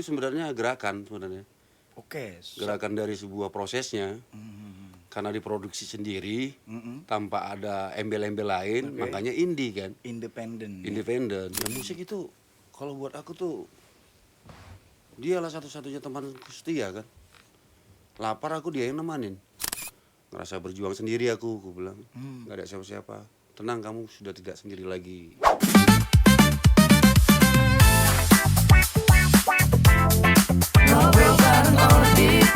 sebenarnya gerakan sebenarnya. Oke. Gerakan dari sebuah prosesnya. Karena diproduksi sendiri tanpa ada embel-embel lain, makanya indie kan. Independen. Independen. Ya musik itu kalau buat aku tuh dialah satu-satunya teman setia kan. Lapar aku dia yang nemanin. Ngerasa berjuang sendiri aku bilang. Gak ada siapa-siapa. Tenang, kamu sudah tidak sendiri lagi. Ngobrol bareng Orbit.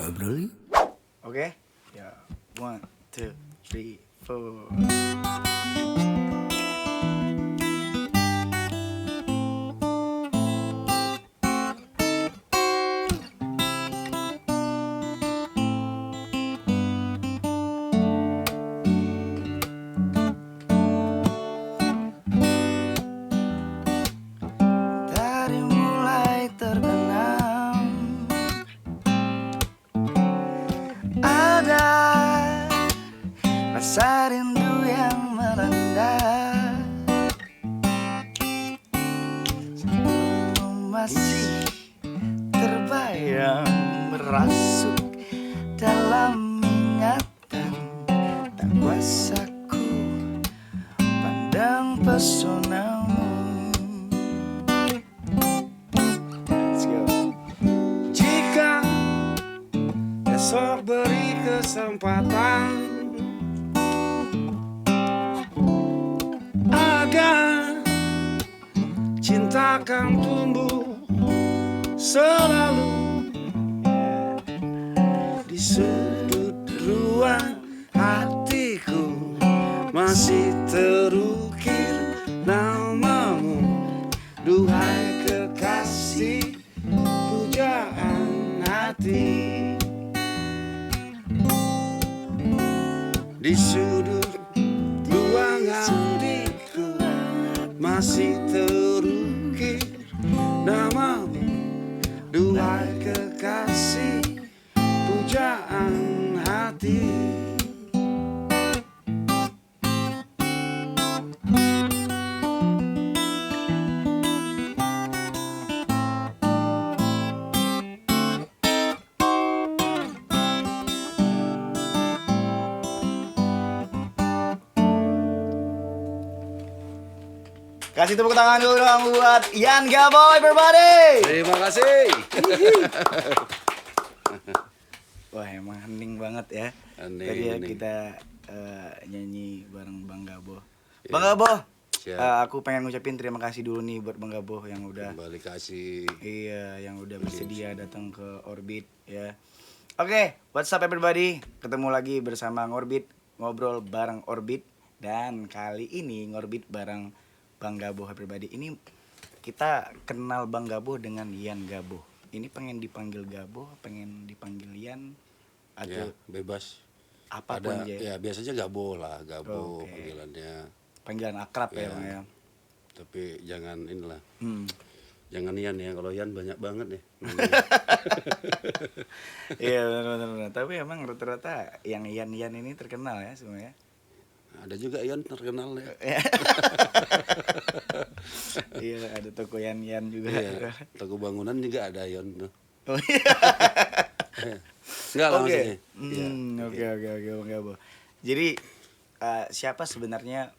Ngobrol yuk. Oke. Ya, 1, 2, 3, 4. Dari mulai terbenam ada rasa rindu yang melanda. Sebelum masih terbayang merasuk dalam ingatan, tak kuasa ku pandang pesonamu. Let's go. Jika besok beri kesempatan agar cinta akan tumbuh selalu di sudut ruang hatiku masih terukir namamu, duhai kekasih pujaan hati. Di sudut ruang hatiku masih terukir namamu, duhai kekasih pujaan hati. Kasih tepuk tangan dulu dong buat Ian Gabo, everybody. Terima kasih. Wah, emang hening banget ya. Hening, Tadi ya hening. kita nyanyi bareng Bang Gabo. Iya. Bang Gabo, Siap. aku pengen ngucapin terima kasih dulu nih buat Bang Gabo yang udah Kembali kasih. iya, yang udah bersedia datang ke Orbit ya. Oke, what's up everybody? Ketemu lagi bersama Ngorbit, ngobrol bareng Orbit, dan kali ini Ngorbit bareng Bang Gabo everybody. Ini kita kenal Bang Gabo dengan Ian Gabo. Ini pengen dipanggil Gabo, pengen dipanggil Ian Ya, atau bebas. apapun Ada, aja. ya biasanya Gabo lah, Gabo Oke. panggilannya. Panggilan akrab ya Ya. Bang ya. Tapi jangan inilah. Hmm. Jangan Ian ya, kalau Ian banyak banget ya. Iya benar. Tapi emang rata-rata yang Ian ini terkenal ya semuanya. Ada juga Ian terkenal ya. Iya, ada toko Ian juga. Iya, toko bangunan juga ada Ian tuh. Oh iya. Enggak lah Oke. maksudnya. Iya, Oke Bang Gabo. Jadi siapa sebenarnya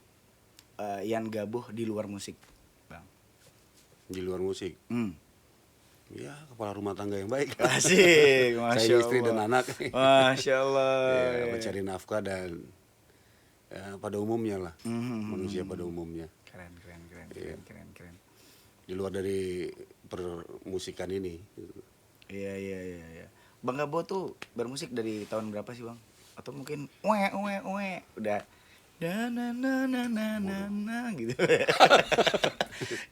Ian Gabo di luar musik, Bang? Di luar musik. Ya, kepala rumah tangga yang baik. Asik, Masya Saya istri Allah. dan anak. Masya Allah. Ya, mencari nafkah dan ya, pada umumnya lah. Manusia pada umumnya. Keren. Iya. Di luar dari permusikan ini. Iya. Bang Gabo tuh bermusik dari tahun berapa sih, Bang? Atau mungkin udah na gitu.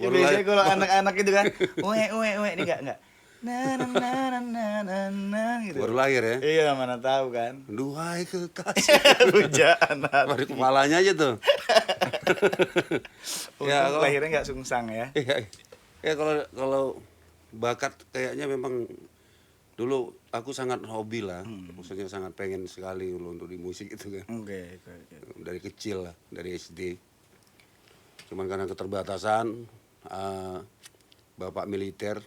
Ya biasanya kalau anak-anak itu kan ini enggak na gitu. Baru lahir ya. Iya, mana tahu kan. Duhai kekasih. Pujaan Dari kepalanya aja tuh. Ya, lahirnya enggak sungsang ya. Iya. Ya kalau bakat kayaknya memang dulu aku sangat hobi lah, maksudnya sangat pengen sekali dulu untuk di musik itu kan. Oke. Dari kecil lah, dari SD. Cuman karena keterbatasan bapak militer.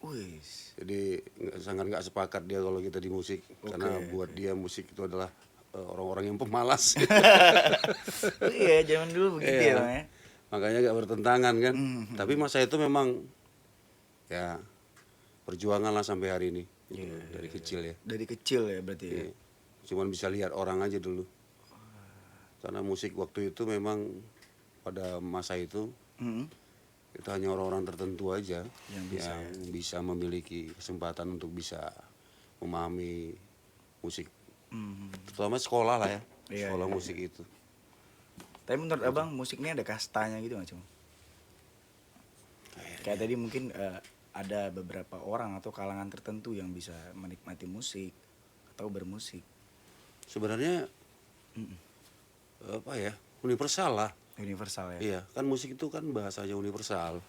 Wis. Jadi sangat nggak sepakat dia kalau kita di musik, karena buat dia musik itu adalah orang-orang yang pemalas. Oh iya, zaman dulu begitu ya, Iya. Bang ya. Makanya gak bertentangan kan. Tapi masa itu memang ya perjuangan lah sampai hari ini. Dari kecil ya. Dari kecil ya berarti ya. Iya. Cuman bisa lihat orang aja dulu. Karena musik waktu itu memang pada masa itu Mm-mm. itu hanya orang-orang tertentu aja Yang bisa, bisa memiliki kesempatan untuk bisa memahami musik. Terutama sekolah lah ya. Iya, Sekolah iya, musik itu. Tapi menurut Abang musik ini ada kastanya gitu nggak cuma? Kayak tadi mungkin ada beberapa orang atau kalangan tertentu yang bisa menikmati musik atau bermusik. Sebenarnya apa ya? Universal lah. Universal ya. Iya, kan musik itu kan bahasanya universal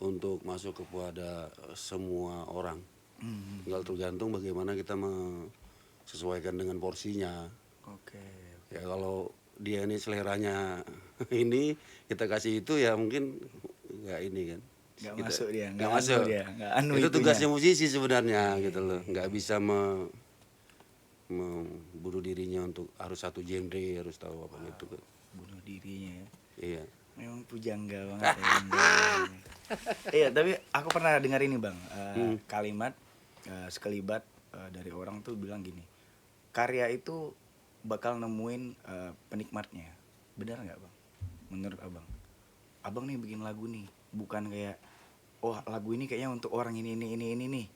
untuk masuk kepada semua orang. Tinggal tergantung bagaimana kita menyesuaikan dengan porsinya. Oke. Ya kalau dia ini seleranya ini kita kasih itu ya mungkin nggak ini kan. Nggak Kita- masuk dia, nggak nggak masuk. anu dia, nggak anu itu itunya. tugasnya musisi sebenarnya gitu loh. Nggak bisa membunuh dirinya untuk harus satu genre, harus tahu apa gitu kan. Bunuh dirinya ya. Iya. Memang pujangga banget ya. Iya, tapi aku pernah dengar ini Bang, kalimat sekelibat dari orang tuh bilang gini. Karya itu bakal nemuin penikmatnya. Benar nggak Bang? Menurut Abang. Abang nih bikin lagu nih, bukan kayak oh lagu ini kayaknya untuk orang ini nih.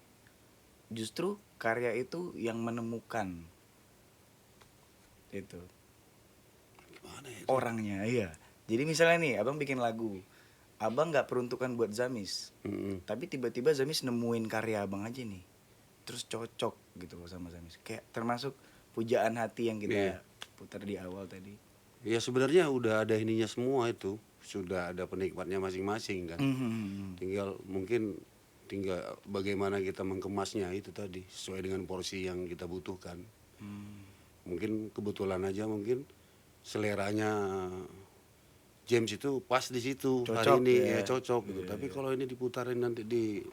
Justru karya itu yang menemukan itu Gimana ya? orangnya, iya. Jadi misalnya nih, abang bikin lagu, abang nggak peruntukan buat Zamis, Mm-mm. tapi tiba-tiba Zamis nemuin karya abang aja nih, terus cocok gitu loh sama Zamis. Kayak termasuk pujaan hati yang kita Iya. putar di awal tadi. Ya sebenarnya udah ada ininya semua itu, sudah ada penikmatnya masing-masing kan. Tinggal bagaimana kita mengemasnya itu tadi sesuai dengan porsi yang kita butuhkan. Mungkin kebetulan aja mungkin seleranya James itu pas di situ Cocok, hari ini ya. ya cocok gitu. Tapi kalau ini diputarin nanti di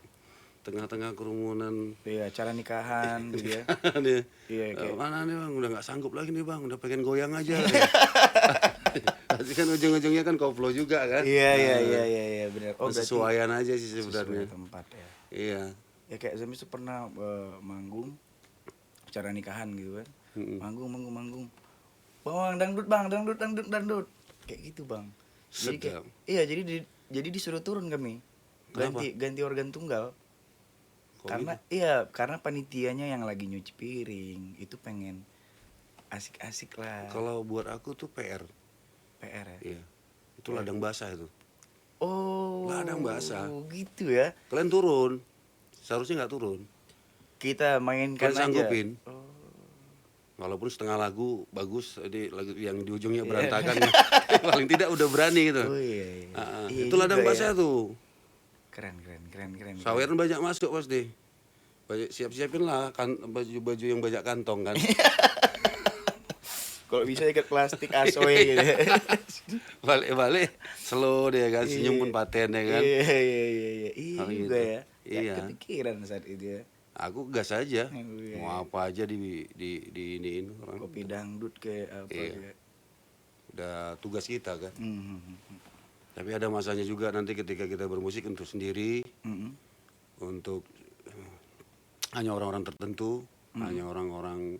tengah-tengah kerumunan Iya, acara nikahan gitu ya. dia, Iya, kayak mana nih bang, udah nggak sanggup lagi nih bang, udah pengen goyang aja. Pasti kan ujung-ujungnya kan koplo juga kan. iya benar. Oh, berarti Sesuaian aja sih sesuai sebenarnya. tempat ya. Iya. Ya kayak Zamis tuh pernah manggung acara nikahan gitu kan. Manggung. Bang, dangdut. Kayak gitu, Bang. Jadi kayak, Sedap. iya, jadi disuruh turun kami. Kenapa? Ganti organ tunggal. Kok Karena gitu? karena panitianya yang lagi nyuci piring itu pengen asik-asik lah. Kalau buat aku tuh PR. PR ya. Iya. Itu ladang basah itu. Oh. Ladang basah. Gitu ya. Kalian turun. Seharusnya nggak turun. Kita mainkan Kalian aja. sanggupin. Oh. Walaupun setengah lagu bagus, jadi lagu yang di ujungnya berantakan. Paling tidak udah berani gitu. Oh iya. Iya Itu ladang juga basah ya. tuh. Keren. Saweran banyak masuk pasti. Siap-siapin lah kan baju-baju yang banyak kantong kan. Kalau bisa ikat plastik asoy gitu. Balik-balik slow dia kan, senyum pun paten ya kan. Iya. Iya Oh, juga gitu. ya. Nggak Iya. kepikiran saat itu ya. Aku gas aja. Iya. Mau apa aja di iniin orang. Kopi dangdut kayak apa Iya. kayak. Udah tugas kita kan. Mhm. Tapi ada masanya juga nanti ketika kita bermusik untuk sendiri, Mhm. untuk hanya orang-orang tertentu, hanya orang-orang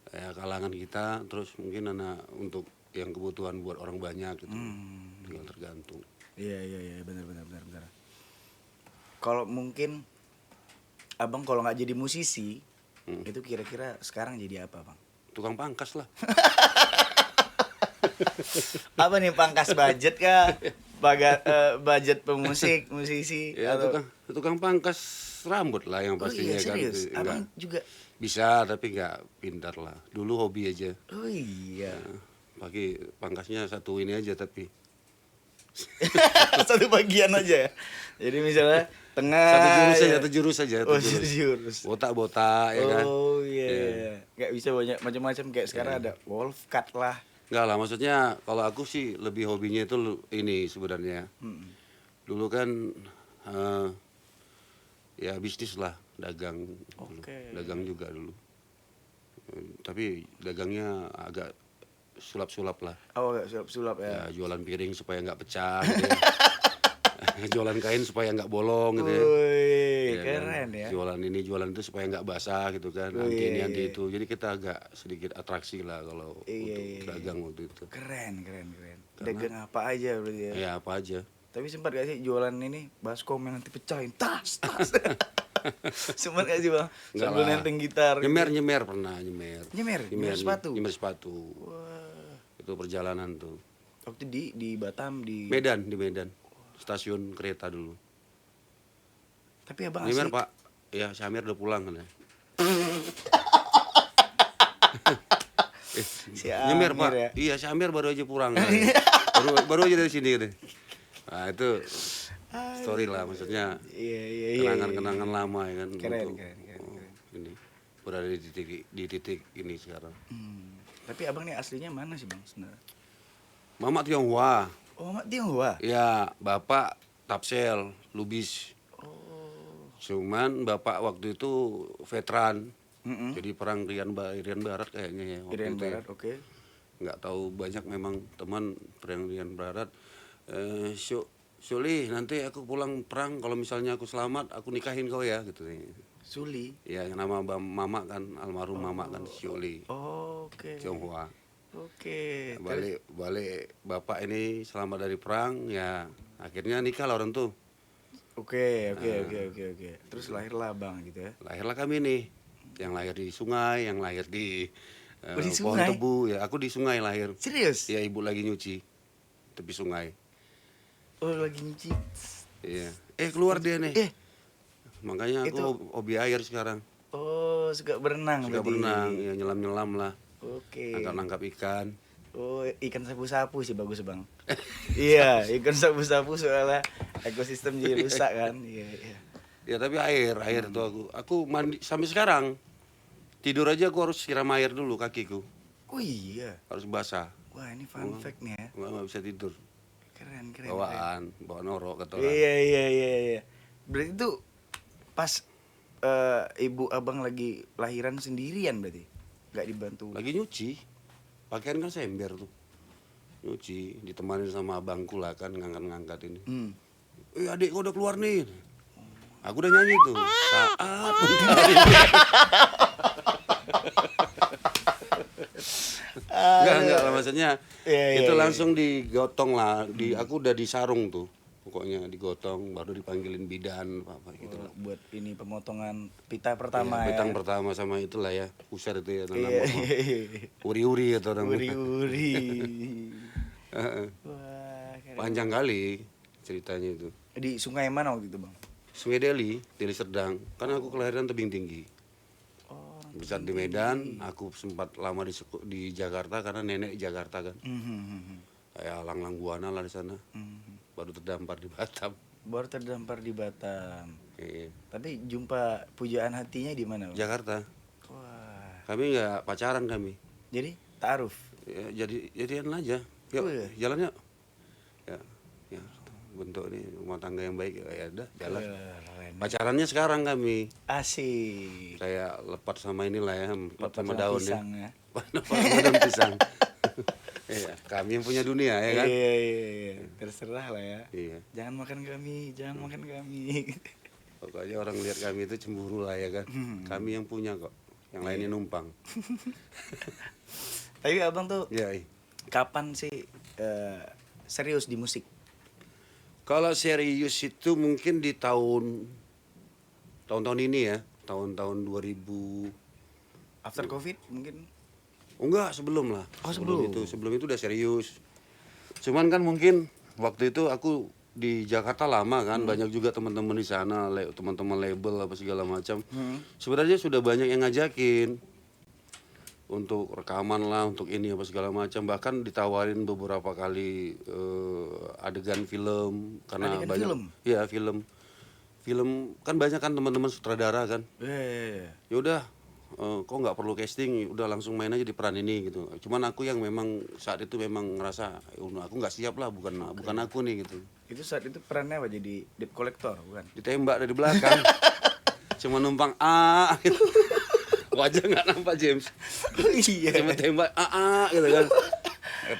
ya, kalangan kita, terus mungkin untuk yang kebutuhan buat orang banyak gitu. Tinggal tergantung. Iya benar. Kalau mungkin abang kalau nggak jadi musisi, itu kira-kira sekarang jadi apa bang? Tukang pangkas lah. Apa nih pangkas budget kah? Budget musisi Ya atau- tukang pangkas rambut lah yang Oh pastinya iya kan. serius, Enggak. abang juga. Bisa tapi nggak pintar lah. Dulu hobi aja. Oh iya. Pakai pangkasnya satu ini aja tapi Satu bagian aja ya. Jadi misalnya tengah. satu jurus saja. Oh satu jurus. Botak-botak ya kan. Oh iya. Nggak bisa banyak macam-macam kayak sekarang ada wolf cut lah. Enggak lah, maksudnya kalau aku sih lebih hobinya itu ini sebenarnya. Dulu kan ya bisnis lah, dagang. Dulu. Oke. Dagang juga dulu. Tapi dagangnya agak sulap-sulap lah. Oh, sulap-sulap ya. Ya, jualan piring supaya nggak pecah gitu ya. Jualan kain supaya nggak bolong gitu ya. Wih, Iya kan? keren ya. Jualan ini, jualan itu supaya nggak basah gitu kan. Oh, Anti ini, iya, anti iya. itu. Jadi kita agak sedikit atraksi lah kalau Iya, untuk iya, iya. dagang waktu itu. Keren. Dagang apa aja berarti ya. Ya apa aja. Tapi sempat gak sih jualan ini baskom yang nanti pecahin tas. Sempat gak sih bang? Enggak Sambil lah. nenteng gitar. gitu. Nyemer pernah, nyemer. Nyemer sepatu. Nyemer sepatu. Wah. Itu perjalanan tuh. Waktu di Batam di. Medan, di Medan. Stasiun kereta dulu. Tapi abang Nyemer, asli. Pak. Ya, Syamir udah pulang kan ya. Si Nyemer, Amir Pak. ya. Iya, Syamir baru aja pulang. baru aja dari sini gitu. Nah, itu story lah maksudnya. Iya. Kenangan-kenangan lama ya kan. Keren. Ini berada di titik ini sekarang. Tapi abang nih aslinya mana sih bang sebenarnya? Mamak Tionghoa. Oh, Mak Tionghoa. Ya, bapak Tapsel, Lubis. Oh. Cuman bapak waktu itu veteran. Mm-mm. Jadi perang Irian Barat kayaknya ya. waktu Irian itu ya. Barat, oke. Nggak tahu banyak memang teman perang Irian Barat. Suli, nanti aku pulang perang kalau misalnya aku selamat, aku nikahin kau ya gitu. Suli. Ya, nama mama kan almarhum mama kan Suli. Oh, oke. Tionghoa. Oke. Balik bapak ini selamat dari perang ya akhirnya nikah lah orang tuh. Oke. Terus lahirlah abang gitu ya. Lahirlah kami nih. Yang lahir di sungai, yang lahir di Oh, di pohon sungai? tebu ya. Aku di sungai lahir. Serius? Ya ibu lagi nyuci tepi sungai. Oh, lagi nyuci. Iya. Keluar dia nih. Makanya aku Itu- hobi air sekarang. Oh, suka berenang Suka berarti. berenang, ya nyelam lah. Oke. Nangkap ikan. Oh, ikan sapu-sapu sih bagus bang. Iya, ikan sapu-sapu soalnya ekosistem jadi rusak kan. Iya. Ya tapi air tuh aku mandi sampai sekarang. Tidur aja aku harus siram air dulu kakiku. Oh iya. Harus basah. Wah ini fun fact nih ya. Nggak bisa tidur. Keren. Bawaan norok kata orang. Iya. Berarti itu pas ibu abang lagi lahiran sendirian berarti? Nggak dibantu? Lagi nyuci. Pakaian kan sember tuh. Nyuci, ditemani sama abangku lah kan ngangkat-ngangkat ini. Adik kau udah keluar nih. Aku udah nyanyi tuh. Saat Enggak lah maksudnya. Iya, Itu iya. langsung digotong lah. Aku udah disarung tuh. Pokoknya digotong baru dipanggilin bidan apa gitu lah. Buat ini pemotongan pita pertama Ya, ya. petang pertama sama itulah ya. Pusar itu ya Iya. uri-uri atau orang. Uri-uri. Heeh. Wah, keren. Panjang kali ceritanya itu. Di sungai mana waktu itu bang? Sungai Deli Serdang. Karena aku kelahiran tebing tinggi. Oh. Besar di Medan, aku sempat lama di Jakarta karena nenek di Jakarta kan. Kayak Langlang Buana lah di sana. Baru terdampar di Batam. Baru terdampar di Batam. Iya. Tapi jumpa pujaan hatinya di mana bang? Jakarta. Wah. Kami nggak pacaran kami. Jadi ta'aruf. Ya, jadian aja. Yuk, Oh, iya. jalan yuk. Ya, bentuk ini rumah tangga yang baik ya udah jalan. Keren. Pacarannya sekarang kami. Asik. Kayak lepat sama inilah ya, lepat sama Lepat daun pisang ya. ya. Lepat sama daun pisang. Iya, kami yang punya dunia ya kan. Iya. Terserah lah ya. Iya. Jangan makan kami. Pokoknya orang lihat kami itu cemburu lah ya kan. Kami yang punya kok. Yang lainnya numpang. Tapi abang tuh Iya. kapan sih serius di musik? Kalau serius itu mungkin di tahun-tahun ini ya, tahun-tahun 2000. After Covid mungkin? Oh enggak, sebelum lah. Oh, sebelum. Sebelum itu udah serius. Cuman kan mungkin waktu itu aku di Jakarta lama kan, banyak juga teman-teman di sana, teman-teman label apa segala macam. Sebenarnya sudah banyak yang ngajakin untuk rekaman lah, untuk ini apa segala macam. Bahkan ditawarin beberapa kali adegan film karena Adegan banyak. film? Iya, film kan banyak kan teman-teman sutradara kan. Iya. Ya udah kok nggak perlu casting, udah langsung main aja di peran ini gitu. Cuman aku yang memang saat itu memang ngerasa aku nggak siap lah, bukan aku nih gitu. Itu saat itu perannya apa, jadi debt collector bukan? Ditembak dari belakang. Cuma numpang gitu. Wajah nggak nampak James. Oh iya. Cuma tembak gitu kan.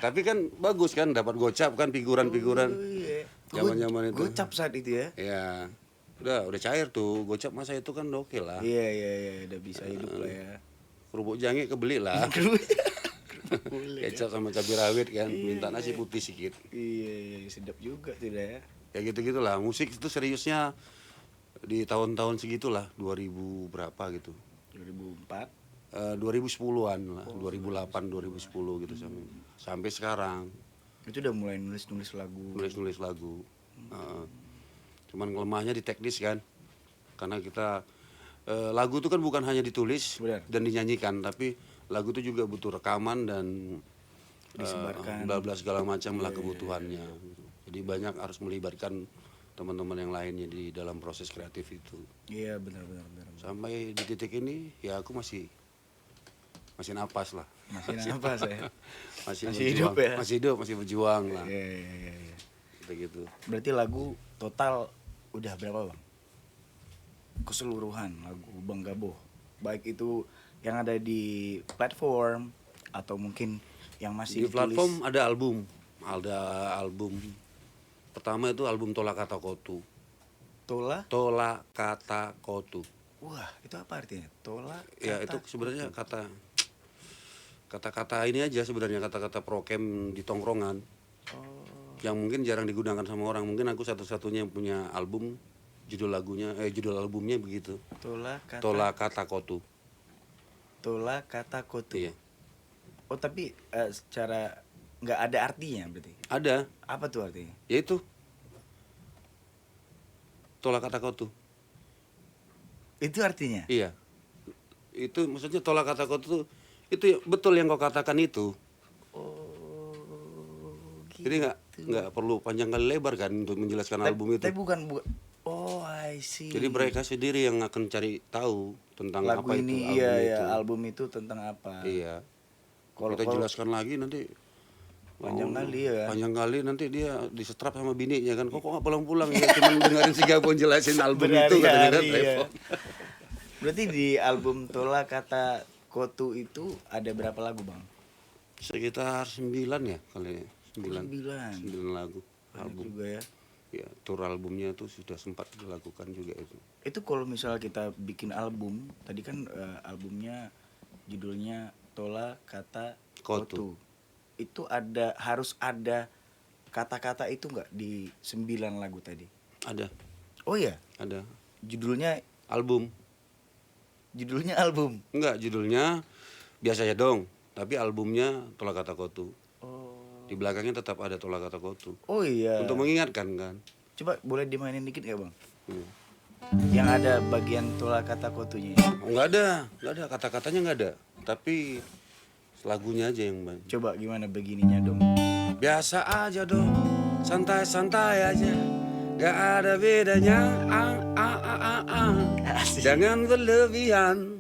Tapi kan bagus kan, dapat gocap kan, figuran-figuran. Oh iya. Zaman-zaman itu. Gocap saat itu ya. Ya. Udah cair tuh, gocap masa itu kan oke lah. Iya, udah bisa hidup lah ya. Kerupuk jange kebeli lah. Boleh. Kecap sama cabai rawit kan, minta nasi putih sedikit. Iya, sedap juga tuh dah ya. Ya gitu-gitulah. Musik itu seriusnya di tahun-tahun segitulah, 2000 berapa gitu. 2004. 2010-an lah, 2008, 2010 gitu sampai sekarang Itu udah mulai nulis lagu. nulis lagu. Cuman lemahnya di teknis kan, karena kita lagu itu kan bukan hanya ditulis Benar. dan dinyanyikan, tapi lagu itu juga butuh rekaman dan Disebarkan. bla bla segala macam lah kebutuhannya. Jadi banyak harus melibatkan teman-teman yang lainnya di dalam proses kreatif itu. Iya, benar. Sampai di titik ini ya aku masih napas lah. Masih napas ya. Masih Masih berjuang, hidup ya? masih hidup, masih berjuang lah. Iya. Begitu. Berarti lagu total udah berapa bang? Keseluruhan lagu Bang Gaboh, baik itu yang ada di platform atau mungkin yang masih Di ditulis. platform ada album. Pertama itu album Tola Kata Kotu. Tola. Tola Kata Kotu. Wah, itu apa artinya? Tola. Ya itu sebenarnya kata-kata ini aja sebenarnya, kata-kata prokem di tongkrongan. Yang mungkin jarang digunakan sama orang. Mungkin aku satu-satunya yang punya album judul albumnya begitu. Tola Kata Kotu. Tola Kata Kotu. Iya. Oh tapi secara nggak ada artinya berarti? Ada, Apa tuh artinya? yaitu Tola Kata Kotu. Itu artinya? Iya. Itu maksudnya Tola Kata Kotu itu betul yang kau katakan itu. Jadi nggak perlu panjang kali lebar kan untuk menjelaskan album itu. Tapi bukan. Oh, I see. Jadi mereka sendiri yang akan cari tahu tentang lagu apa ini, itu album itu. album itu tentang apa? Iya. Kalau Kita jelaskan lagi nanti panjang kali ya. Panjang kali nanti dia disetrap sama bininya kan. Kok nggak pulang-pulang ya, cuma dengerin si Gabon jelasin album itu katanya kan. Ya. Berarti di album Tola Kata Kotu itu ada berapa lagu bang? Sekitar 9 ya kali ya. 9 lagu Banyak album. juga ya. Ya, tour albumnya itu sudah sempat dilakukan juga itu. Itu kalau misalnya kita bikin album, tadi kan albumnya judulnya Tola Kata Kotu. Itu harus ada kata-kata itu nggak di 9 lagu tadi? Ada, Oh iya, ada. judulnya Album. album. Enggak, judulnya biasa ya dong, tapi albumnya Tola Kata Kotu. Oh. Di belakangnya tetap ada Tola Kata Kotu. Oh iya. Untuk mengingatkan kan. Coba boleh dimainin dikit nggak bang? Hmm. Yang ada bagian Tola Kata Kotunya. Oh, enggak ada kata-katanya enggak ada. Tapi lagunya aja yang banyak. Coba gimana begininya dong? Biasa aja dong, santai-santai aja. Gak ada bedanya. Jangan berlebihan.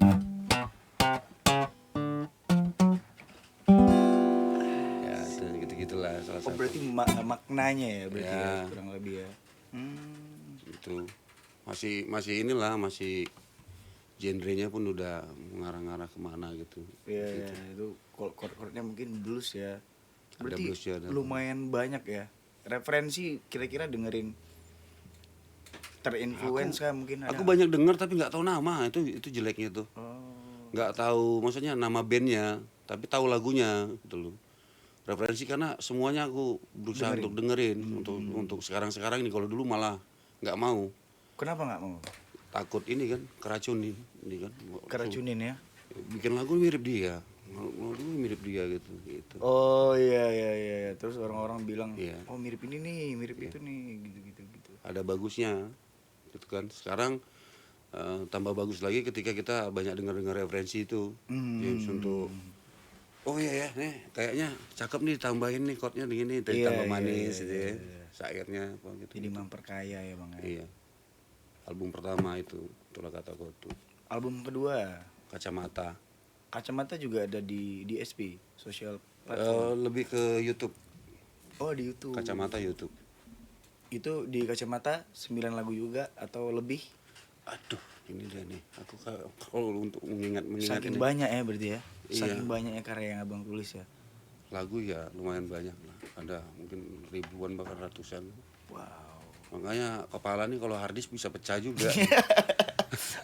Ya, gitu-gitulah salah Oh satu. berarti maknanya ya berarti Ya. ya, kurang lebih ya. Itu masih inilah, masih genrenya pun udah mengarah-ngarah kemana gitu. Iya, itu chord-chordnya mungkin blues ya. Berarti bluesnya, ada. lumayan banyak ya. Referensi kira-kira dengerin terinfluence kan mungkin ada. Aku banyak denger tapi nggak tahu nama, itu jeleknya tuh. Oh. Nggak tahu maksudnya nama bandnya, tapi tahu lagunya gitu loh. Referensi karena semuanya aku berusaha untuk dengerin, untuk sekarang ini. Kalau dulu malah nggak mau, Kenapa nggak mau? takut ini kan keracunin, ini kan. Keracunin ya. Bikin lagu mirip dia, lagu mirip dia gitu. Oh iya. Terus orang-orang bilang, Iya. oh mirip ini nih, mirip itu nih, gitu. Ada bagusnya, gitu kan. Sekarang tambah bagus lagi ketika kita banyak dengar referensi itu, James, untuk oh iya ya, nih kayaknya cakep nih, tambahin nih chordnya begini, tambah manis gitu ya, syairnya apa gitu. Jadi memperkaya ya bang ya. Iya. Album pertama itu Tola Kata Kotu. Album kedua Kacamata. Kacamata juga ada di SP, sosial platform. Lebih ke YouTube. Oh, di YouTube. Kacamata YouTube. Itu di Kacamata 9 lagu juga atau lebih? Aduh, ini dia nih. Aku kalau untuk mengingat Saking ini, banyak ya berarti ya. Iya. Saking banyaknya karya yang Abang tulis ya. lagu ya lumayan banyak lah. Ada mungkin ribuan bahkan ratusan. Wow. Makanya kepala nih kalau harddisk bisa pecah juga.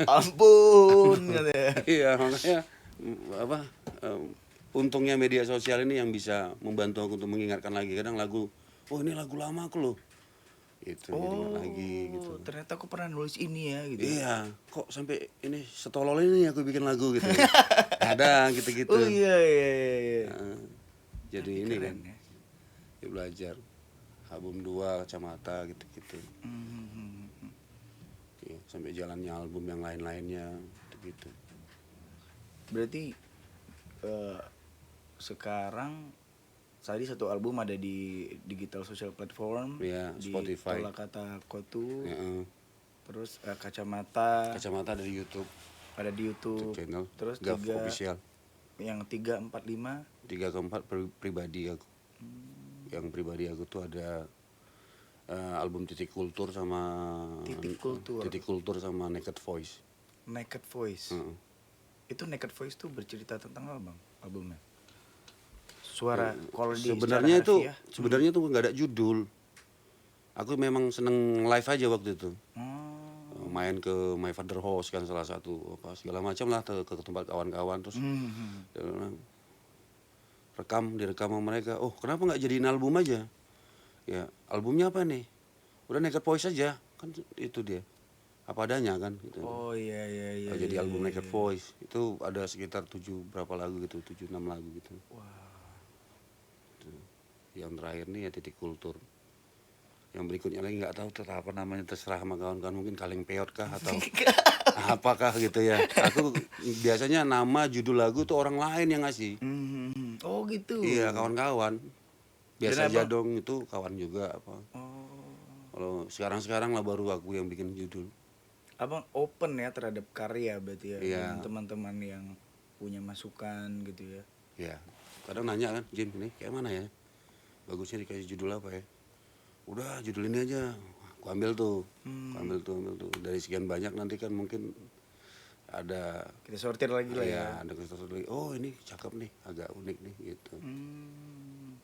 Ampun katanya. Iya, makanya apa untungnya media sosial ini yang bisa membantu aku untuk mengingatkan lagi. Kadang lagu, oh ini lagu lama aku loh. Itu jadi ingat lagi gitu. Ternyata aku pernah nulis ini ya gitu. Iya, kok sampai ini setolol ini aku bikin lagu gitu. Ada gitu-gitu. Oh iya iya iya. Nah, jadi Tapi ini keren kan ya. ya belajar album 2 Kacamata gitu-gitu. Ya, sampai jalannya album yang lain-lainnya gitu. Berarti sekarang tadi satu album ada di digital social platform, Iya, di Spotify. Tolak Kata Kotu, Ya, terus Kacamata Kacamata ada di YouTube ada di YouTube, channel. terus Gav 3 official. yang 3, 4, 5 3 ke 4 pribadi aku. Yang pribadi aku tuh ada album Titik Kultur sama Titik Kultur. Titik Kultur sama Naked Voice. Naked Voice. Heeh. Itu Naked Voice tuh bercerita tentang apa bang albumnya? Suara kalau di Sebenarnya secara harfiah, sebenarnya tuh nggak ada judul. Aku memang seneng live aja waktu itu. Main ke My Father House kan salah satu apa segala macam lah ke tempat kawan-kawan terus dia bilang, direkam sama mereka. Oh kenapa nggak jadiin album aja? Ya albumnya apa nih? Udah Naked Voice aja kan itu dia apa adanya kan. Gitu. Oh iya iya iya. Oh, jadi iya, album iya, Naked iya. Voice itu ada sekitar 7 berapa lagu gitu 7-6 lagu gitu. Wah. Yang terakhir nih ya Titik Kultur. Yang berikutnya lagi nggak tahu apa namanya terserah sama kawan-kawan mungkin Kaleng Peot kah atau apakah gitu ya. Aku biasanya nama judul lagu tuh orang lain yang ngasih. Oh gitu. Iya kawan-kawan. Biasa Dan abang- Jadong itu kawan juga apa. Oh. Kalau sekarang lah baru aku yang bikin judul. Abang open ya terhadap karya berarti ya. Iya. Dengan teman-teman yang punya masukan gitu ya. Ya kadang nanya kan Jim ini kayak mana ya bagusnya dikasih judul apa ya. Udah judul ini aja. Aku ambil tuh. Ambil tuh. Dari sekian banyak nanti kan mungkin ada Kita sortir lagi lah ya. ya ada sesuatu lagi. Oh ini cakep nih, agak unik nih gitu.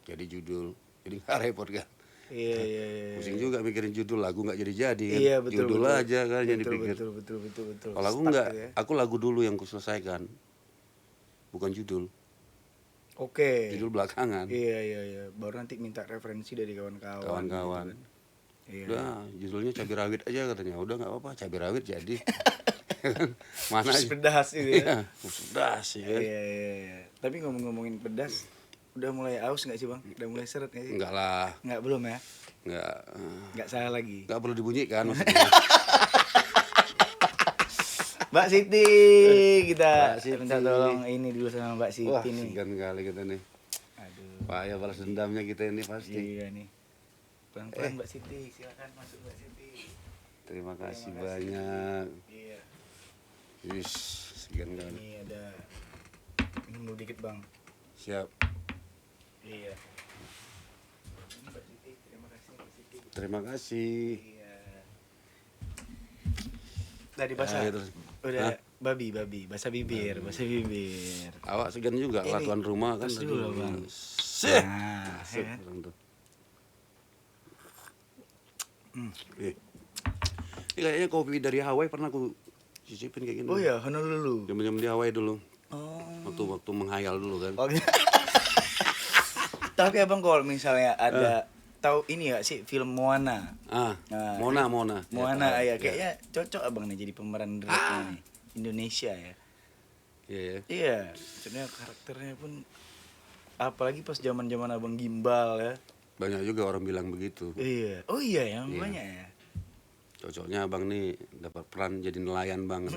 Jadi judul, jadi nggak repot kan. Iya iya iya. Pusing juga mikirin judul lagu nggak jadi kan. Iya betul. Judul betul. aja kan yang Betul, dipikir. betul. Kalau aku Stuck nggak, gitu ya. aku lagu dulu yang kuselesaikan, bukan judul. Oke. Judul belakangan. Iya. Baru nanti minta referensi dari kawan-kawan. Kawan-kawan. gitu kan. Iya. Udah judulnya cabai rawit aja katanya. Udah nggak apa-apa cabai rawit jadi. Mana aja. Pedas itu ya. Iya, pedas sih kan. Iya. Tapi ngomongin pedas, udah mulai aus nggak sih bang? Udah mulai seret nggak sih? Enggak lah, Nggak belum ya? enggak. Nggak salah lagi. Enggak perlu dibunyikan maksudnya. Mbak Siti, kita Mbak Siti. minta tolong ini dulu sama Mbak Siti Wah, nih. segan kali kita nih. Aduh. Payah balas dendamnya kita ini pasti. Iya nih. Pelan-pelan Mbak Siti, silakan masuk Mbak Siti. Terima kasih banyak. Iya. Wis, segan kali. Ini ada minum dulu dikit bang. Siap. Iya. Mbak Siti, terima kasih Mbak Siti. Terima kasih. Iya. Tadi basah. Ya, terus. Udah Hah? babi, basah bibir. Awak segan juga Ini, lah tuan rumah kan. terus dulu, tadi. Bang. Sih. Nah, Sip, ya. orang tuh. Ini kayaknya kopi dari Hawaii pernah aku cicipin kayak gini. Oh ya, Honolulu. Zaman-zaman di Hawaii dulu. Oh. Waktu menghayal dulu kan. Oke. Tapi abang kalau misalnya ada tahu ini ya sih film Moana. Ah, Nah, Mona. Moana tahu. ya kayaknya cocok abang nih jadi pemeran direknya nih. Indonesia ya. Iya, ya. Iya, sebenarnya karakternya pun apalagi pas zaman-zaman abang gimbal ya. Banyak juga orang bilang begitu. Iya. Oh iya ya, Iya. banyak ya. Cocoknya abang nih dapat peran jadi nelayan bang.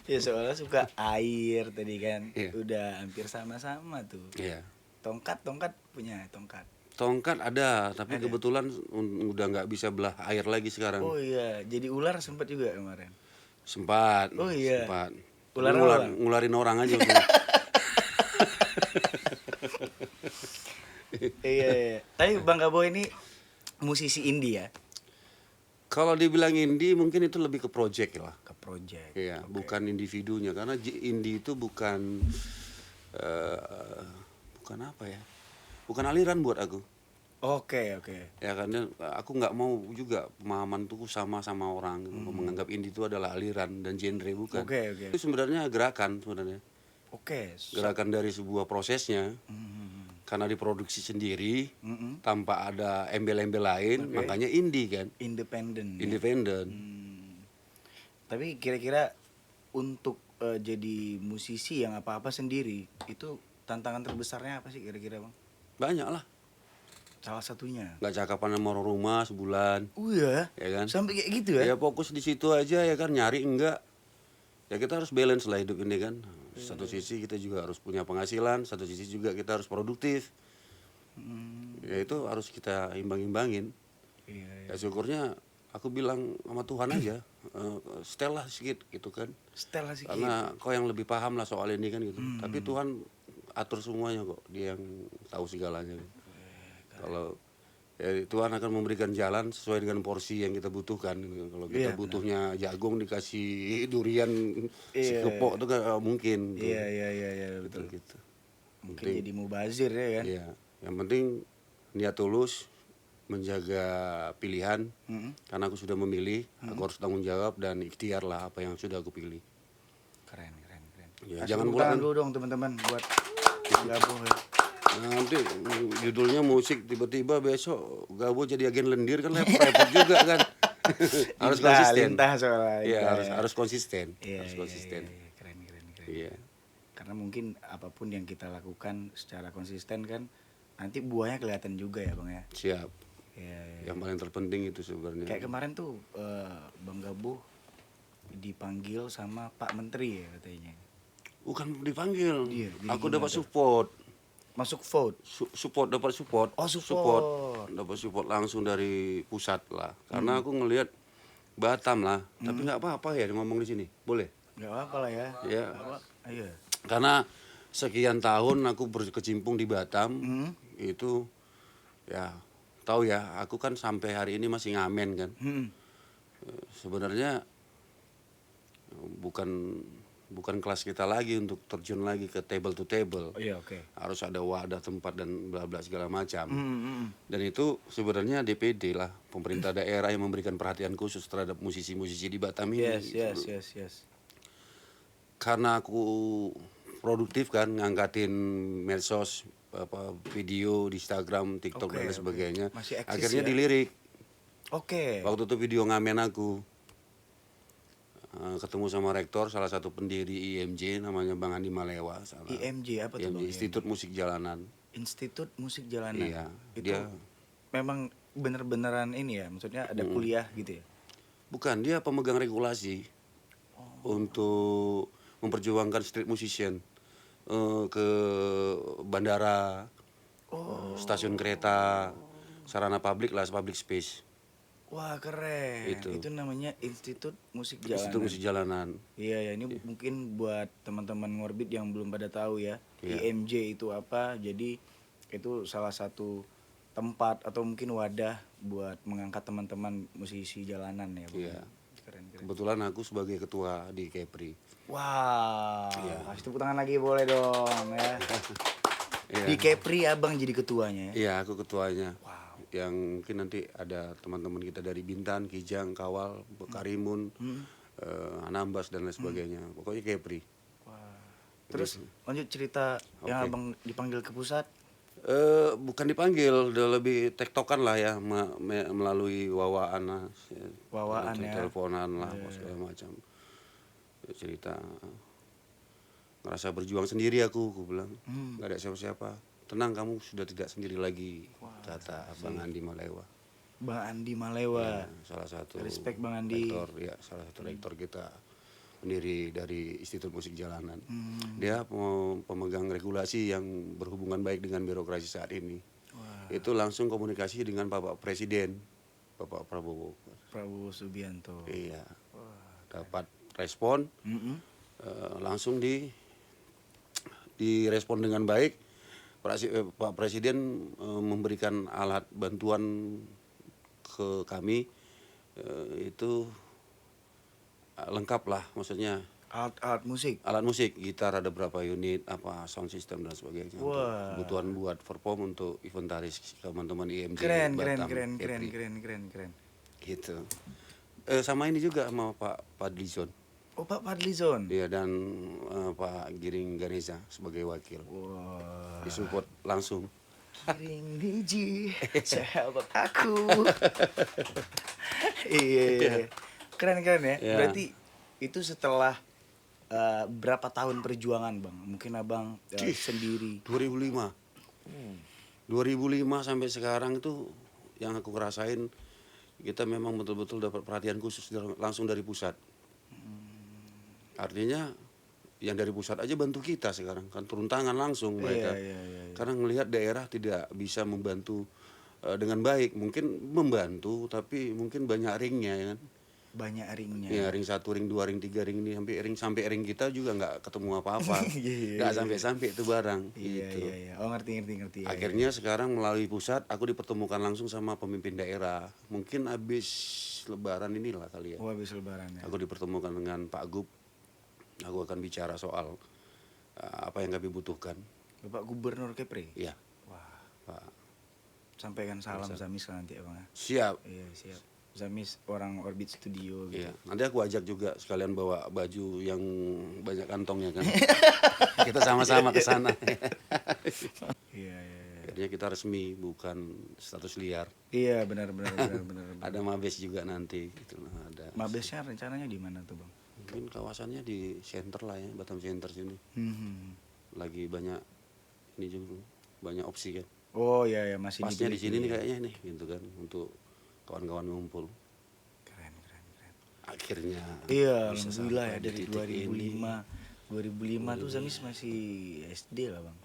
Ya soalnya suka air tadi kan. Iya. Udah hampir sama-sama tuh. Iya. Tongkat punya tongkat. Tongkat ada, tapi Ada. kebetulan udah nggak bisa belah air lagi sekarang. Oh iya, jadi ular sempat juga kemarin. Sempat. Oh, iya. Sempat. Ularan apa, Bang? Ngularin orang aja. Iya. Tapi Bang Gabo ini musisi indie ya, Kalau dibilang indie mungkin itu lebih ke project lah. ke project. Iya, Oke. bukan individunya karena indie itu bukan bukan apa ya? Bukan aliran buat aku. Oke. Ya karena aku nggak mau juga pemahaman tuh sama orang menganggap indie itu adalah aliran dan genre, bukan. Oke. Itu sebenarnya gerakan sebenarnya. Oke. Gerakan dari sebuah prosesnya karena diproduksi sendiri tanpa ada embel-embel lain, makanya indie kan. Independen. Independen. Tapi kira-kira untuk jadi musisi yang apa-apa sendiri itu tantangan terbesarnya apa sih kira-kira, Bang? Banyak lah. Salah satunya. Nggak cakapan sama orang rumah sebulan, Iya. ya kan? Sampai kayak gitu ya? Ya fokus di situ aja ya kan, nyari enggak. Ya kita harus balance lah hidup ini kan. Satu sisi kita juga harus punya penghasilan, satu sisi juga kita harus produktif. Ya itu harus kita imbang-imbangin. Iya. Ya syukurnya aku bilang sama Tuhan aja, setel lah sedikit gitu kan. Setel lah sedikit. Karena kau yang lebih paham lah soal ini kan gitu. Tapi Tuhan atur semuanya kok, Dia yang tahu segalanya. Gitu. Kalau ya, Tuhan akan memberikan jalan sesuai dengan porsi yang kita butuhkan. Gitu. Kalau kita Iya, butuhnya jagung dikasih durian sekepok itu kan mungkin. Gitu. Iya, betul. Gitu. Mungkin jadi mubazir ya kan? Iya, yang penting niat tulus, menjaga pilihan. Karena aku sudah memilih, aku harus tanggung jawab dan ikhtiar lah apa yang sudah aku pilih. Keren. Ya, Kasih jangan tepuk pula tangan kan. dulu dong teman-teman buat Bang Gabo ya. Nanti judulnya musik, tiba-tiba besok Gabo jadi agen lendir kan repot juga kan. Harus konsisten. Lintah soalnya. Iya, lintah. harus konsisten. Iya, Harus iya, konsisten. iya. Keren. Iya. Karena mungkin apapun yang kita lakukan secara konsisten kan nanti buahnya kelihatan juga ya, Bang ya. Siap. Iya. Yang paling terpenting itu sebenarnya. Kayak kemarin tuh Bang Gabo dipanggil sama Pak Menteri ya katanya. Bukan dipanggil. Iya, jadi aku gimana dapat tuh? support. Masuk vote. Dapat support. Oh, support. Dapat support langsung dari pusat lah. Karena aku ngelihat Batam lah, tapi nggak apa-apa ya ngomong di sini. Boleh? Gak apa lah ya. Ya. Ayo. Karena sekian tahun aku berkecimpung di Batam, itu ya tahu ya, aku kan sampai hari ini masih ngamen kan. Sebenarnya bukan kelas kita lagi untuk terjun lagi ke table to table. Oh iya, oke. Harus ada wadah, tempat dan bla bla segala macam. Dan itu sebenarnya DPD lah, pemerintah daerah yang memberikan perhatian khusus terhadap musisi-musisi di Batam ini. Yes. Karena aku produktif kan ngangkatin medsos, video di Instagram, TikTok dan lain sebagainya. Masih eksis Akhirnya ya? dilirik. Oke. Waktu itu video ngamen aku. Ketemu sama rektor salah satu pendiri IMJ namanya Bang Andi Malewa. IMJ apa tuh, IMJ, Bang? Institut Musik Jalanan. Institut Musik Jalanan. Iya, Itu dia memang beneran ini ya, maksudnya ada kuliah gitu ya. bukan, dia pemegang regulasi untuk memperjuangkan street musician ke bandara, stasiun kereta, sarana publik lah, public space. Wah, keren. Itu. Itu namanya Institut Musik Jalanan. Institut Musik Jalanan. Iya ya, ini mungkin buat teman-teman ngorbit yang belum pada tahu ya. Iya. IMJ itu apa? Jadi itu salah satu tempat atau mungkin wadah buat mengangkat teman-teman musisi jalanan ya, Bang. Iya. Keren. Kebetulan aku sebagai ketua di Kepri. Wah, Iya. kasih tepuk tangan lagi boleh dong ya. Iya. Di Kepri abang jadi ketuanya ya. Iya, aku ketuanya. Wow. Yang mungkin nanti ada teman-teman kita dari Bintan, Kijang, Kawal, Karimun, Anambas dan lain sebagainya. Pokoknya Kepri. Wah. Terus lanjut cerita yang Oke. abang dipanggil ke pusat. Bukan dipanggil, udah lebih tektokan lah ya melalui wawaan lah, Wawaan ya. teleponan lah, segala macam. Ya, cerita ngerasa berjuang sendiri aku bilang, nggak ada siapa-siapa. Tenang, kamu sudah tidak sendiri lagi, kata Bang Andi Malewa. Bang Andi Malewa. Salah satu Respect Bang Andi. rektor, ya salah satu rektor kita, pendiri dari Institut Musik Jalanan. Dia pemegang regulasi yang berhubungan baik dengan birokrasi saat ini. Itu langsung komunikasi dengan Bapak Presiden, Bapak Prabowo. Prabowo Subianto. Iya, dapat respon, langsung direspon dengan baik. Pak Presiden memberikan alat bantuan ke kami, itu lengkap lah, maksudnya Alat musik. alat musik, gitar ada berapa unit, apa sound system dan sebagainya. Untuk Wah. kebutuhan buat perform untuk inventaris teman-teman IMJ Keren, Batam, keren. Kepri. Gitu. Sama ini juga sama Pak Padlizon. Oh, Pak Fadlizon. Iya, dan Pak Giring Ganesa sebagai wakil. Wah. Disupport langsung. Giring biji sahabat aku. Iya. Keren ya. Iya. Berarti itu setelah berapa tahun perjuangan, Bang? Mungkin Abang sendiri. 2005. 2005 sampai sekarang itu yang aku ngerasain, kita memang betul-betul dapat perhatian khusus langsung dari pusat. Artinya yang dari pusat aja bantu kita sekarang, kan turun tangan langsung mereka. Iya. Karena ngelihat daerah tidak bisa membantu dengan baik, mungkin membantu tapi mungkin banyak ringnya ya kan. Banyak ringnya. Ya, ring 1, ring 2, ring 3, ring ini sampai ring kita juga nggak ketemu apa-apa. Nggak sampai itu barang. Iya, gitu. iya. Oh, ngerti. Akhirnya sekarang melalui pusat aku dipertemukan langsung sama pemimpin daerah. Mungkin habis lebaran inilah kali ya. Oh, habis lebaran ya. Aku dipertemukan dengan Pak Gub. Aku akan bicara soal apa yang kami butuhkan. Bapak Gubernur Kepri. Iya, Wah, Pak. sampaikan salam Zamis nanti ya, Bang ya. Siap. Iya, siap. Zamis orang Orbit Studio gitu. Iya, nanti aku ajak juga sekalian bawa baju yang banyak kantongnya kan. Kita sama-sama ke sana. Iya. Akhirnya kita resmi, bukan status liar. Iya, benar. Ada mabes juga nanti gitu lah, ada. Mabesnya rencananya di mana tuh, Bang? Mungkin kawasannya di center lah ya, Batam Center sini. Lagi banyak ini juga, banyak opsi kan. Oh iya, masih Pasnya di dibeli. sini nih kayaknya nih gitu kan, untuk kawan-kawan ngumpul. Keren. Akhirnya Iya, bisa alhamdulillah ya sampai di dari titik 2005. 2005 tuh Zamis masih SD lah, Bang.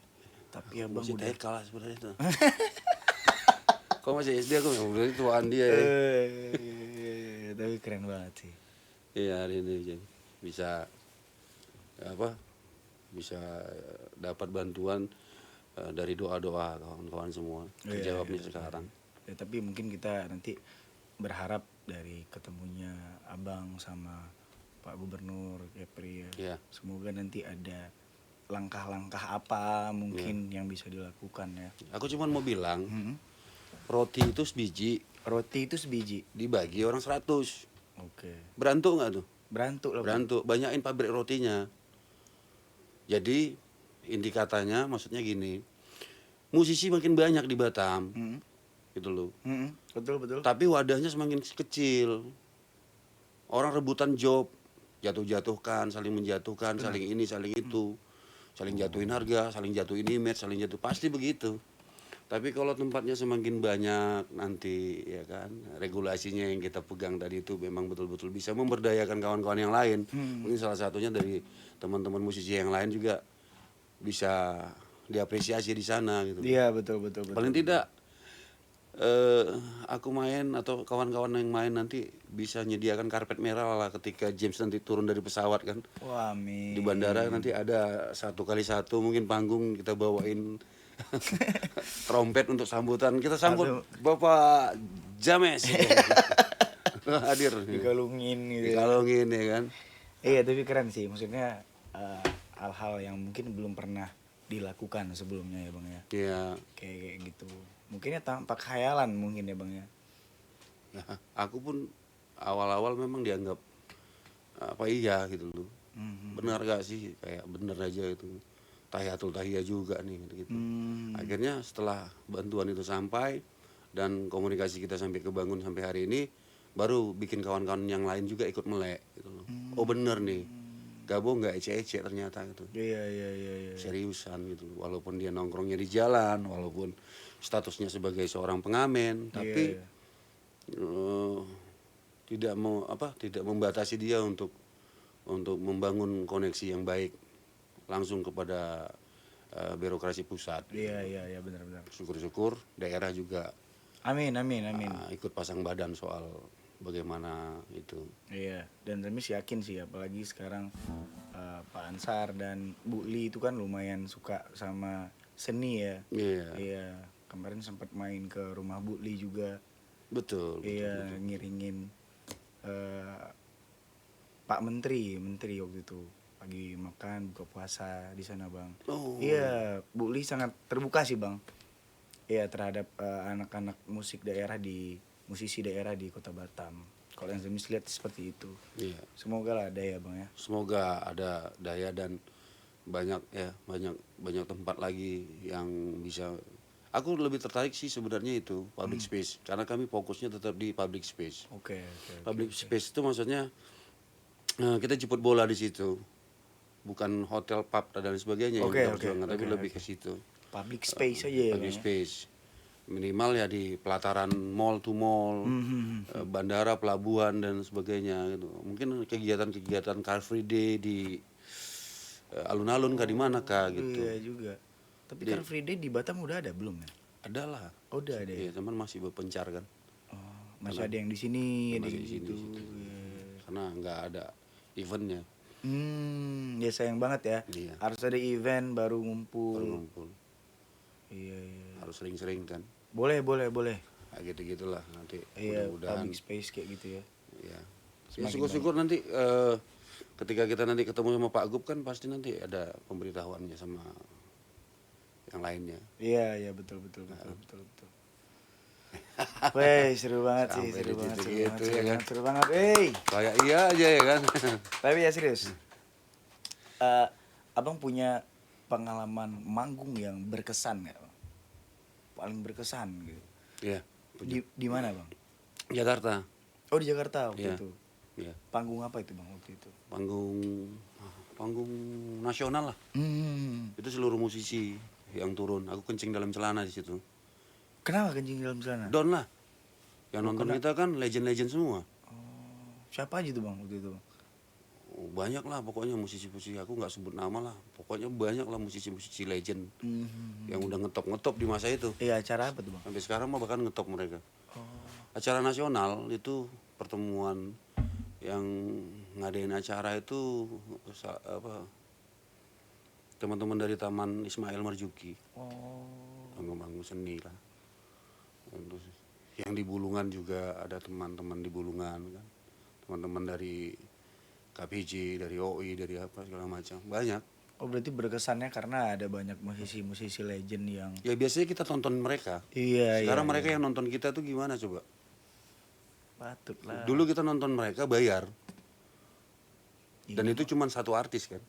Tapi Abang masih udah TK lah sebenarnya itu. Kok masih SD aku memang berarti tuaan dia ya. Tapi keren banget sih. Iya, hari ini jadi bisa bisa dapat bantuan dari doa-doa kawan-kawan semua. Iya, Terjawabnya iya. sekarang. Ya, tapi mungkin kita nanti berharap dari ketemunya Abang sama Pak Gubernur Kepri ya. Iya. Semoga nanti ada langkah-langkah apa mungkin yang bisa dilakukan ya. Aku cuma mau bilang, Mm-mm. roti itu sebiji Roti itu sebiji. dibagi orang 100. Oke. Berantuk nggak tuh? Berantuk lah. Bang. Berantuk, banyakin pabrik rotinya. Jadi inti katanya maksudnya gini, musisi makin banyak di Batam, Mm-mm. gitu loh. Mm-mm. Betul. Tapi wadahnya semakin kecil. Orang rebutan job, jatuh-jatuhkan, saling menjatuhkan, saling ini, saling itu. Saling jatuhin harga, saling jatuhin image, saling jatuh. Pasti begitu. Tapi kalau tempatnya semakin banyak nanti ya kan, regulasinya yang kita pegang tadi itu memang betul-betul bisa memberdayakan kawan-kawan yang lain. Mungkin salah satunya dari teman-teman musisi yang lain juga bisa diapresiasi di sana gitu. Iya, betul. Paling tidak aku main atau kawan-kawan yang main nanti bisa nyediakan karpet merah lah ketika James nanti turun dari pesawat kan. Wah, amin. Di bandara nanti ada 1x1 mungkin panggung, kita bawain trompet untuk sambutan. Kita sambut Bapak James. Hadir. Dikalungin gitu. Ya. Dikalungin ya kan. Iya, tapi keren sih. Maksudnya hal-hal yang mungkin belum pernah dilakukan sebelumnya ya, Bang ya. Iya. Kayak gitu. Mungkin ya tampak khayalan mungkin ya, Bang ya. Ya, aku pun awal-awal memang dianggap iya gitu loh. Benar gak sih? Kayak bener aja itu. Tahiyatul tahiyah juga nih gitu. Akhirnya setelah bantuan itu sampai dan komunikasi kita sampai kebangun sampai hari ini, baru bikin kawan-kawan yang lain juga ikut melek gitu loh. Oh bener nih. Gabung nggak ece-ece ternyata gitu. Iya. Seriusan gitu. Walaupun dia nongkrongnya di jalan, walaupun statusnya sebagai seorang pengamen, tapi tidak membatasi dia untuk membangun koneksi yang baik langsung kepada birokrasi pusat. Iya, benar. Syukur-syukur daerah juga Amin. ikut pasang badan soal bagaimana itu. Iya, dan Remis yakin sih apalagi sekarang Pak Ansar dan Bu Li itu kan lumayan suka sama seni ya. Iya, Iya, kemarin sempat main ke rumah Bu Li juga. betul. Iya, ngiringin eh, Pak Menteri waktu itu lagi makan buka puasa di sana, Bang. Oh. Iya, Bu Li sangat terbuka sih, Bang. Iya, terhadap anak-anak musisi daerah di Kota Batam. Kalau yang Remis lihat seperti itu. Iya. Semoga lah ada ya, Bang ya. Semoga ada daya dan banyak tempat lagi yang bisa. Aku lebih tertarik sih sebenarnya itu public space karena kami fokusnya tetap di public space. Oke. Public space itu maksudnya kita jemput bola di situ, bukan hotel pub dan lain sebagainya yang Oke, kita oke, perjuangkan, tapi oke, lebih oke. ke situ. Public space aja ya, Public Bang. space minimal ya di pelataran mall to mall, bandara, pelabuhan dan sebagainya gitu. Mungkin kegiatan Car Free Day di alun-alun kah di mana kah gitu. Iya juga. Tapi Car Free Day di Batam udah ada belum ya? Adalah. Oh, udah ada ya. Iya, cuman masih berpencar kan. Oh, masih ada yang di sini, ada Masih yang di sini, di situ. situ. Iya. Karena nggak ada eventnya. Ya sayang banget ya. Iya. Harus ada event baru ngumpul. Baru ngumpul. Iya. Harus sering-sering kan. Boleh. Nah, gitu-gitulah nanti Iya, mudah-mudahan. public space kayak gitu ya. Ya. Ya Semakin syukur-syukur nanti ketika kita nanti ketemu sama Pak Gub kan pasti nanti ada pemberitahuannya sama yang lainnya. Iya, betul. Weh, seru banget sih, Sampai seru di banget, titik seru itu, banget, ya seru kan? banget, seru banget. Hey. Kayak iya aja ya kan. Tapi ya serius. Abang punya pengalaman manggung yang berkesan nggak, Bang? Paling berkesan gitu. Iya. Di mana, Bang? Jakarta. Oh, di Jakarta waktu Iya. itu. Iya. Panggung apa itu, Bang, waktu itu? Panggung nasional lah. Itu seluruh musisi yang turun. Aku kencing dalam celana di situ. Kenapa kencing dalam celana? Don lah. Yang nonton kita kan legend-legend semua. Siapa aja tuh, Bang, waktu itu? Oh, banyak lah pokoknya musisi-musisi, aku nggak sebut nama lah. Pokoknya banyak lah musisi-musisi legend yang udah ngetop-ngetop di masa itu. Iya, acara apa tuh, Bang? Sampai sekarang mah bahkan ngetop mereka. Oh. Acara nasional itu pertemuan yang ngadain acara itu teman-teman dari Taman Ismail Marzuki. Bangun seni lah. Terus yang di Bulungan juga ada teman-teman di Bulungan kan. Teman-teman dari KPJ, dari OI, dari apa segala macam. Banyak. Oh, berarti berkesannya karena ada banyak musisi-musisi legend yang Ya biasanya kita tonton mereka. Iya, Sekarang mereka yang nonton kita tuh gimana coba? patut lah. Dulu kita nonton mereka bayar. Iya. Dan itu cuma satu artis kan.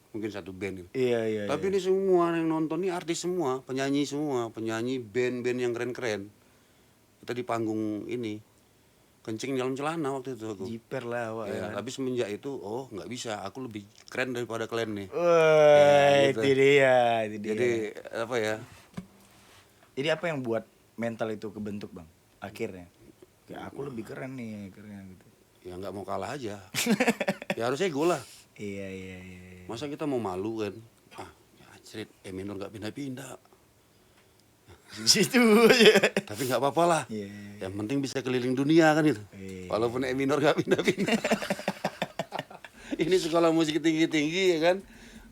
Mungkin satu band gitu. Iya. Tapi ini semua yang nonton ini artis semua, penyanyi band-band yang keren-keren. Kita di panggung ini kencing dalam celana waktu itu aku. Jiper lah, Wak. Ya, tapi semenjak itu nggak bisa, aku lebih keren daripada kalian nih. Wah, gitu. itu dia. Jadi apa ya? Jadi apa yang buat mental itu kebentuk, Bang? Akhirnya. Kayak aku lebih keren nih, akhirnya gitu. Ya nggak mau kalah aja. Ya harus ego lah. Iya. Masa kita mau malu kan? Cerit, minor nggak pindah-pindah. Di situ aja. Tapi nggak apa-apa lah. Iya. Yang penting bisa keliling dunia kan itu. Iya. Walaupun minor nggak pindah-pindah. Ini sekolah musik tinggi-tinggi ya kan?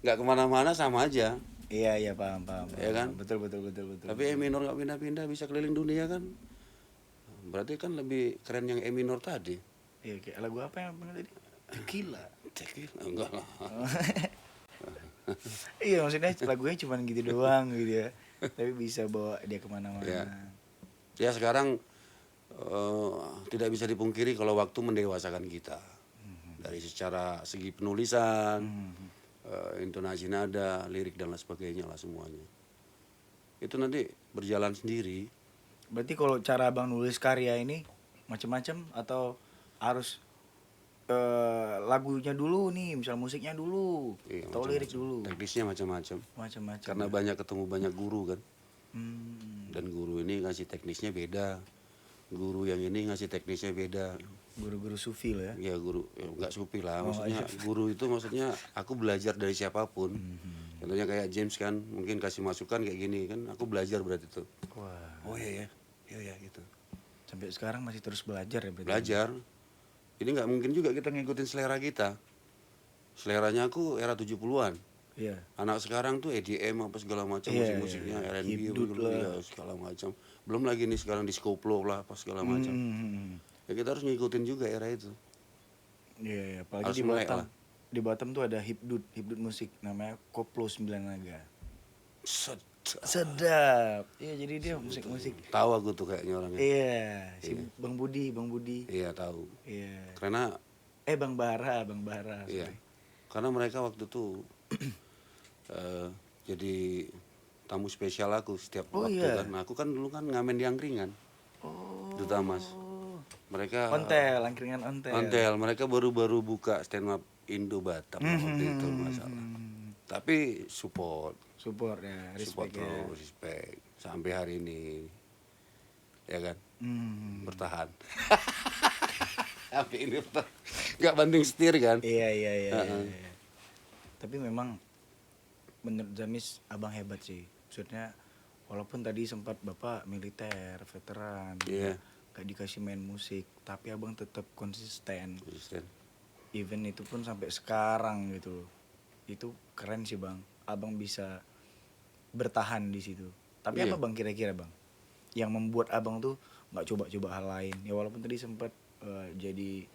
Nggak kemana-mana sama aja. Iya, paham. Iya kan? Betul. Tapi minor nggak pindah-pindah bisa keliling dunia kan? Berarti kan lebih keren yang minor tadi. Iya, kayak lagu apa yang benar tadi? Tequila. Enggak lah. Iya, maksudnya lagunya cuma gitu doang gitu ya. Tapi bisa bawa dia kemana-mana. Ya sekarang tidak bisa dipungkiri kalau waktu mendewasakan kita. Dari secara segi penulisan, intonasi nada, lirik dan lain sebagainya lah semuanya. Itu nanti berjalan sendiri. Berarti kalau cara Abang nulis karya ini macam-macam atau harus lagunya dulu nih, misal musiknya dulu, Iya, atau lirik dulu, teknisnya macam-macam. macam-macam. Karena banyak ketemu banyak guru kan. Hmm, Dan guru ini ngasih teknisnya beda. Guru yang ini ngasih teknisnya beda. guru-guru sufi lah ya. Ya guru, enggak supi lah. Maksudnya guru itu maksudnya aku belajar dari siapapun. Contohnya kayak James kan, mungkin kasih masukan kayak gini kan, aku belajar berarti tuh. Wah. Oh iya gitu. Sampai sekarang masih terus belajar ya berarti. belajar. Ini nggak mungkin juga kita ngikutin selera kita. Seleranya aku era 70-an. Iya. Anak sekarang tuh EDM apa segala macam, Iya, musik-musiknya iya. R&B Hipdut lah. ya, segala macam. Belum lagi nih sekarang disco polo lah apa segala macam. Ya kita harus ngikutin juga era itu. Iya, iya. Apalagi Harus di melek Batam. lah. Di Batam tuh ada hipdut musik namanya Koplo 9 Naga. Sedap. Iya, jadi dia musik-musik. Tahu aku tuh kayaknya orangnya. Iya, si Bang Budi. Iya tahu. Iya. Karena Bang Bara. iya. Sorry. Karena mereka waktu itu jadi tamu spesial aku setiap Oh, waktu iya. kan. Aku kan dulu kan ngamen di angkringan. Oh. Duta Mas. Mereka Ontel, angkringan ontel. Ontel, mereka baru-baru buka stand up Indo Batam waktu itu masalah. Tapi support Support ya, support respect ya. terus, respect sampai hari ini. Ya kan? Bertahan. Sampai ini bertahan. Nggak banting setir kan? Iya. Tapi memang menurut Zamis abang hebat sih. Maksudnya walaupun tadi sempat bapak militer, veteran, Iya. gak dikasih main musik, tapi abang tetap konsisten. Konsisten. Even itu pun sampai sekarang gitu loh. Itu keren sih bang. Abang bisa bertahan di situ. Tapi Iya. apa bang kira-kira bang? Yang membuat abang tuh nggak coba-coba hal lain. Ya walaupun tadi sempat jadi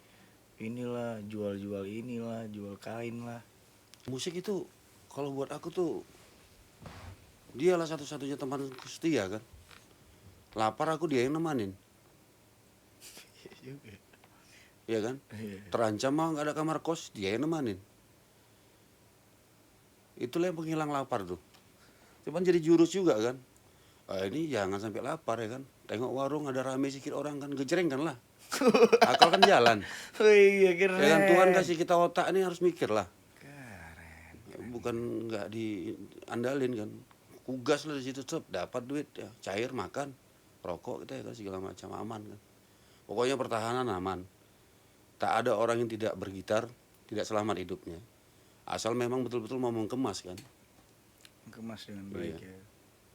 inilah jual-jual inilah, jual kain lah. Musik itu kalau buat aku tuh dialah satu-satunya teman setia kan. Lapar aku dia yang nemanin. Iya kan? Iya. Terancam mah nggak ada kamar kos, dia yang nemanin. Itulah yang penghilang lapar tuh. Cuman jadi jurus juga kan. Ini jangan sampai lapar ya kan. Tengok warung ada rame sedikit orang kan, gejreng kan lah. Akal kan jalan. Oh iya keren. Ya kan Tuhan kasih kita otak ini harus mikir lah. Keren. Bukan nggak diandalin kan. Kugas lah di situ tuh dapat duit ya, cair makan, rokok kita ya kan segala macam aman kan. Pokoknya pertahanan aman. Tak ada orang yang tidak bergitar, tidak selamat hidupnya. Asal memang betul-betul mau mengemas kan. Kemas dengan baik Iya. ya.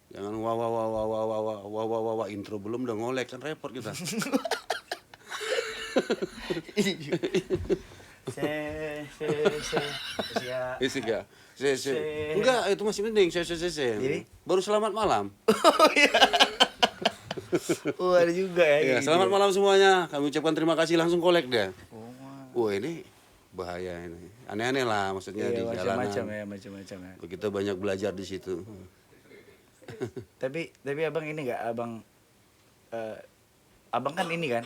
Jangan wah intro belum udah ngolek kan repot kita. Ya. Isi ya. Enggak, itu masih penting. Jadi? Baru selamat malam. Oh ada juga ya. Iya, gitu selamat ya. malam semuanya. Kami ucapkan terima kasih langsung kolek deh. Oh, wah. Wah, ini bahaya ini. Aneh-aneh lah maksudnya Iya, di macam-macam jalanan. ya, macam-macam ya. Kita banyak belajar di situ. Tapi abang ini nggak abang kan ini kan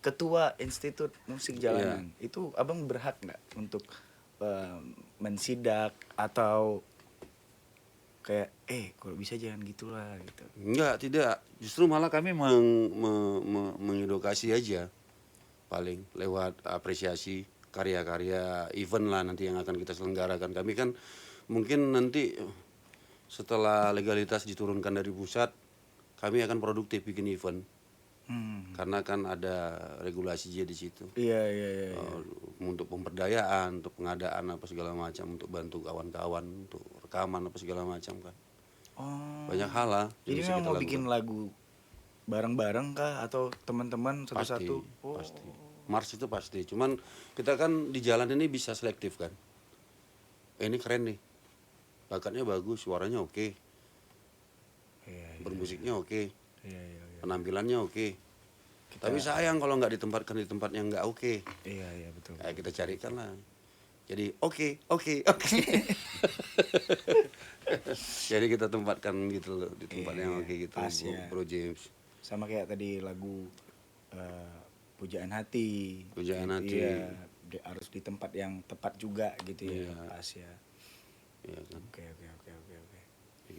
ketua Institut Musik Jalanan. Itu abang berhak nggak untuk mensidak atau kayak kalau bisa jangan gitulah gitu. Enggak, tidak. Justru malah kami mengedukasi aja. Paling lewat apresiasi karya-karya event lah nanti yang akan kita selenggarakan. Kami kan mungkin nanti setelah legalitas diturunkan dari pusat, kami akan produktif bikin event. Karena kan ada regulasi di situ. Iya. Untuk pemberdayaan, untuk pengadaan apa segala macam, untuk bantu kawan-kawan, untuk rekaman apa segala macam kan. Oh. Banyak hal lah. Jadi yang bisa memang kita mau lakukan. bikin lagu bareng-bareng kah atau teman-teman satu-satu? Pasti. Mars itu pasti. Cuman kita kan di jalan ini bisa selektif kan. Ini keren nih. Bakatnya bagus, suaranya oke. Iya. Bermusiknya oke. Iya. Penampilannya oke. Tapi sayang kalau nggak ditempatkan di tempat yang nggak oke. Iya betul. Kita carikan lah. Jadi oke. Jadi kita tempatkan gitu loh di tempat yang oke gitu. pas ya. Bro James. Sama kayak tadi lagu Pujaan Hati. Pujaan Hati. Iya, harus di tempat yang tepat juga gitu ya. Iya. Pas ya. Ya kan. Oke.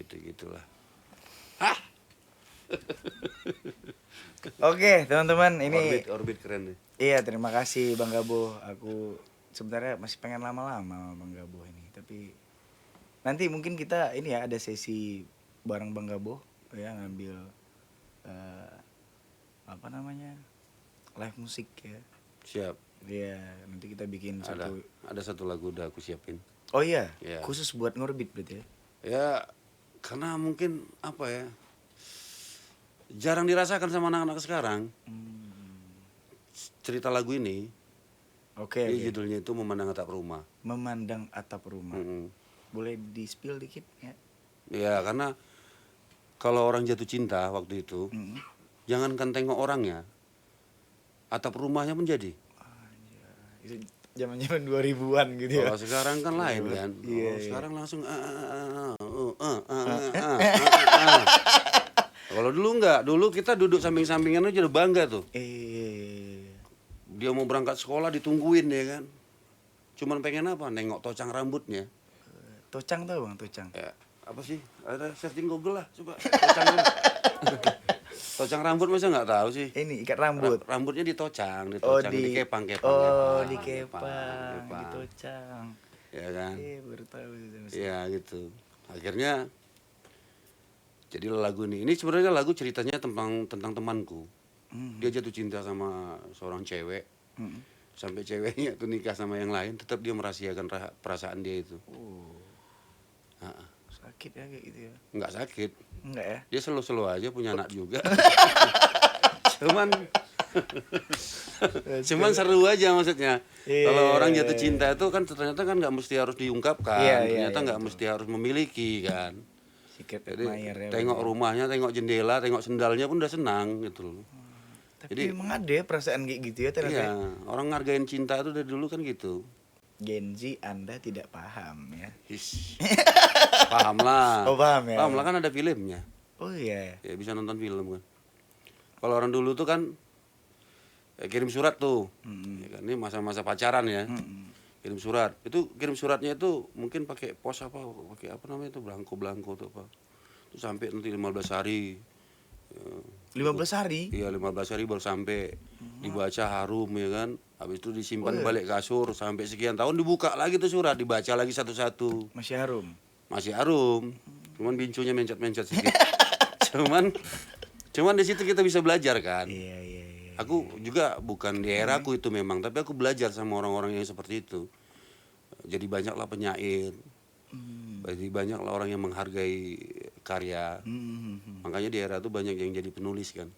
Gitu-gitulah. Oke, teman-teman, ini Orbit keren nih. iya terima kasih Bang Gabo. Aku sebenarnya masih pengen lama-lama sama Bang Gabo ini, tapi nanti mungkin kita ini ya ada sesi bareng Bang Gabo ya ngambil apa namanya? Live musik ya. Siap. Iya, nanti kita bikin satu. Ada satu lagu udah aku siapin. Oh iya, Iya. khusus buat ngorbit berarti ya. Ya karena mungkin apa ya, jarang dirasakan sama anak-anak sekarang. Cerita lagu ini, Oke. ini judulnya itu Memandang Atap Rumah. Memandang atap rumah. Mm-mm. Boleh di-spill dikit ya? Ya karena kalau orang jatuh cinta waktu itu, jangankan tengok orangnya, atap rumahnya pun jadi. Itu zaman-zaman 2000-an gitu ya. Kalau sekarang kan lain kan. Iya, iya. Sekarang langsung Kalau dulu enggak, dulu kita duduk samping-sampingan aja udah bangga tuh. Dia mau berangkat sekolah ditungguin ya kan. Cuman pengen apa? Nengok tocang rambutnya. Tocang tau bang, tocang. Ya, apa sih? Ada searching Google lah, coba. Tocang dulu. Tocang rambut masa nggak tahu sih? Ini ikat rambut. Rambutnya ditocang, Oh, dikepang. dikepang, ditocang. Ya kan? Baru tahu itu. Ya gitu. Akhirnya jadi lagu ini. Ini sebenarnya lagu ceritanya tentang temanku. Dia jatuh cinta sama seorang cewek. Sampai ceweknya tuh nikah sama yang lain, tetap dia merahasiakan perasaan dia itu. Sakit ya kayak gitu ya? Nggak sakit. Enggak ya? Dia slow aja, punya anak juga. Cuman seru aja maksudnya. Kalau orang jatuh cinta itu kan ternyata kan nggak mesti harus diungkapkan, ternyata nggak mesti harus memiliki kan. Jadi tengok rumahnya, tengok jendela, tengok sendalnya pun udah senang gitu loh. Tapi memang ada ya perasaan kayak gitu ya ternyata. Iya, orang ngargain cinta itu dari dulu kan gitu. Gen Z Anda tidak paham ya. Paham lah. Oh, paham ya. Paham lah, kan ada filmnya. Oh iya. Ya bisa nonton film kan. Kalau orang dulu tuh kan kirim surat tuh. Ya kan, ini masa-masa pacaran ya. Kirim surat. Itu kirim suratnya itu mungkin pakai pos apa, pakai apa namanya itu, belangko tuh apa. Itu sampai nanti 15 hari. 15 hari? Iya, 15 hari baru sampai. Dibaca harum ya kan. Habis itu disimpan balik kasur sampai sekian tahun, dibuka lagi tuh surat, dibaca lagi satu-satu. Masih harum. Masih harum. Cuman bincunya mencet-mencet sedikit. Cuman di situ kita bisa belajar kan. Iya. Aku juga bukan di era aku itu memang, tapi aku belajar sama orang-orang yang seperti itu. Jadi banyaklah penyair. Jadi banyaklah orang yang menghargai karya. Makanya di era itu banyak yang jadi penulis kan.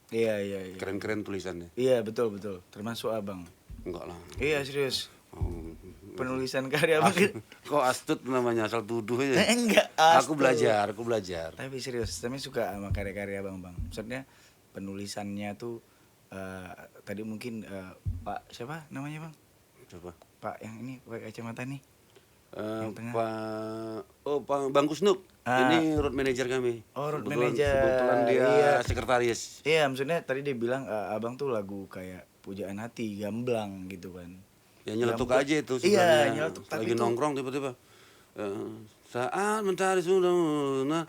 Iya. Keren-keren tulisannya. Iya, betul. Termasuk abang. Enggak lah. Iya, serius. Oh, Penulisan karya abang. kok astut namanya, asal tuduh aja. Enggak, Aku belajar. Tapi serius, tapi suka sama karya-karya abang. Maksudnya penulisannya tuh tadi mungkin Pak siapa namanya bang? Coba. Pak yang ini pakai kacamata nih. Yang tengah. Pak Bang Kusnuk. Ini road manager kami. Oh, road Kebetulan manager. dia sekretaris. Iya, maksudnya tadi dia bilang abang tuh lagu kayak pujaan hati, gamblang gitu kan. Ya nyeletuk aja itu Iya, sebenarnya. nyeletuk, tapi Lagi tuh- nongkrong tiba-tiba. Saat mentari sudah. Nah,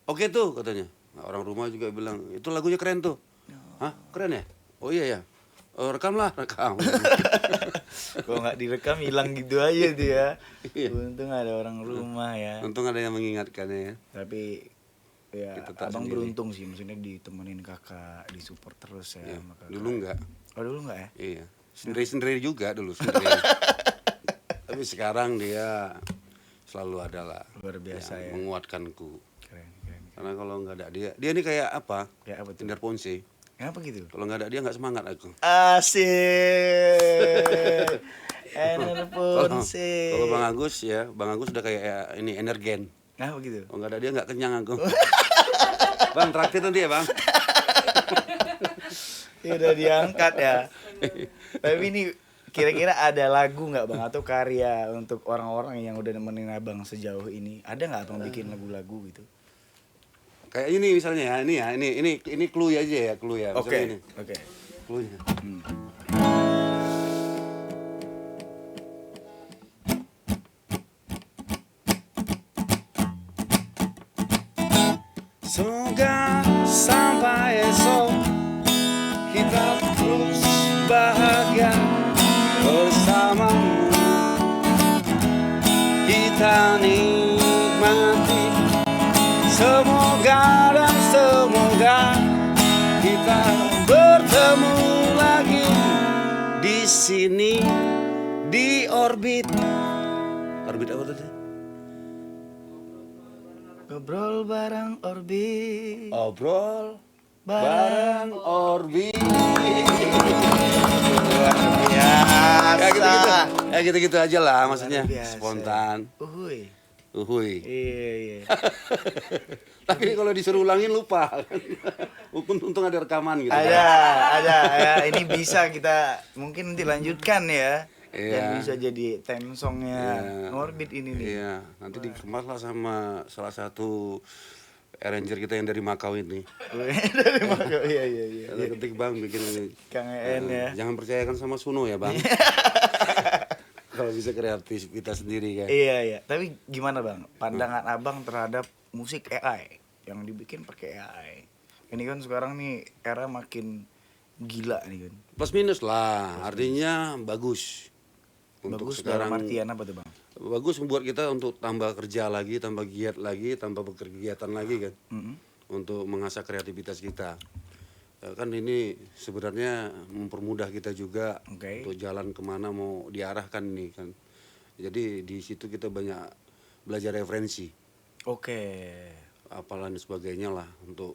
oke tuh katanya. Nah, orang rumah juga bilang, itu lagunya keren tuh. Hah, keren ya? Oh iya ya. Rekam. Kalau nggak direkam hilang gitu aja dia. Iya. Untung ada orang rumah ya. Untung ada yang mengingatkannya ya. Tapi ya Kita tak abang sendiri. beruntung sih, maksudnya ditemenin kakak, disupport terus ya Iya. sama kakak. Dulu enggak. Oh dulu nggak ya? Iya. Sendiri-sendiri juga dulu sendiri. Tapi sekarang dia selalu ada lah. Luar biasa ya. Menguatkanku. Keren. Karena kalau nggak ada dia ini kayak apa? Ya apa tuh? Tinder Ponce. Kenapa gitu? Kalau nggak ada dia nggak semangat aku. Asik. Enerpon sih. Kalau Bang Agus ya, Bang Agus udah kayak ini energen. Kenapa gitu? Kalau nggak ada dia nggak kenyang aku. Bang, traktir nanti ya Bang. Ya udah diangkat ya. Tapi ini kira-kira ada lagu nggak bang atau karya untuk orang-orang yang udah nemenin abang sejauh ini? Ada nggak abang bikin lagu-lagu gitu? Kayak ini misalnya ya, ini clue aja ya, clue ya. Misalnya ini. Oke. Clue-nya. Semoga sampai esok kita terus bahagia bersamamu. Kita nikmati semoga dan semoga kita bertemu lagi di sini di orbit. Orbit apa tadi? Ngobrol bareng Orbit. Obrol bareng Orbit. Luar biasa. Ya gitu-gitu aja lah maksudnya. Luar biasa. Spontan. Uhuy. Uhuy. Iya. Tapi kalau disuruh ulangin lupa. Untung ada rekaman gitu. Ada ya. Ini bisa kita mungkin nanti lanjutkan ya. Iya. Dan bisa jadi theme songnya Iya. Orbit ini nih. Iya, nanti dikemas lah sama salah satu arranger kita yang dari Makau ini. Dari Makau. Iya. Ada ketik Bang bikin ini. Kang En ya. Jangan percayakan sama Suno ya Bang. Kalau bisa kreativitas sendiri kan. Iya. Tapi gimana Bang? Pandangan Abang terhadap musik AI yang dibikin pakai AI. Ini kan sekarang nih era makin gila nih kan. Plus minus lah, artinya bagus. Untuk Bagus sekarang dalam artian apa tuh Bang? bagus membuat kita untuk tambah kerja lagi, tambah giat lagi, tambah berkegiatan lagi kan. Mm-mm. Untuk mengasah kreativitas kita. Ya, kan ini sebenarnya mempermudah kita juga Oke. untuk jalan kemana mau diarahkan nih kan. Jadi di situ kita banyak belajar referensi, Oke. apalah dan sebagainya lah untuk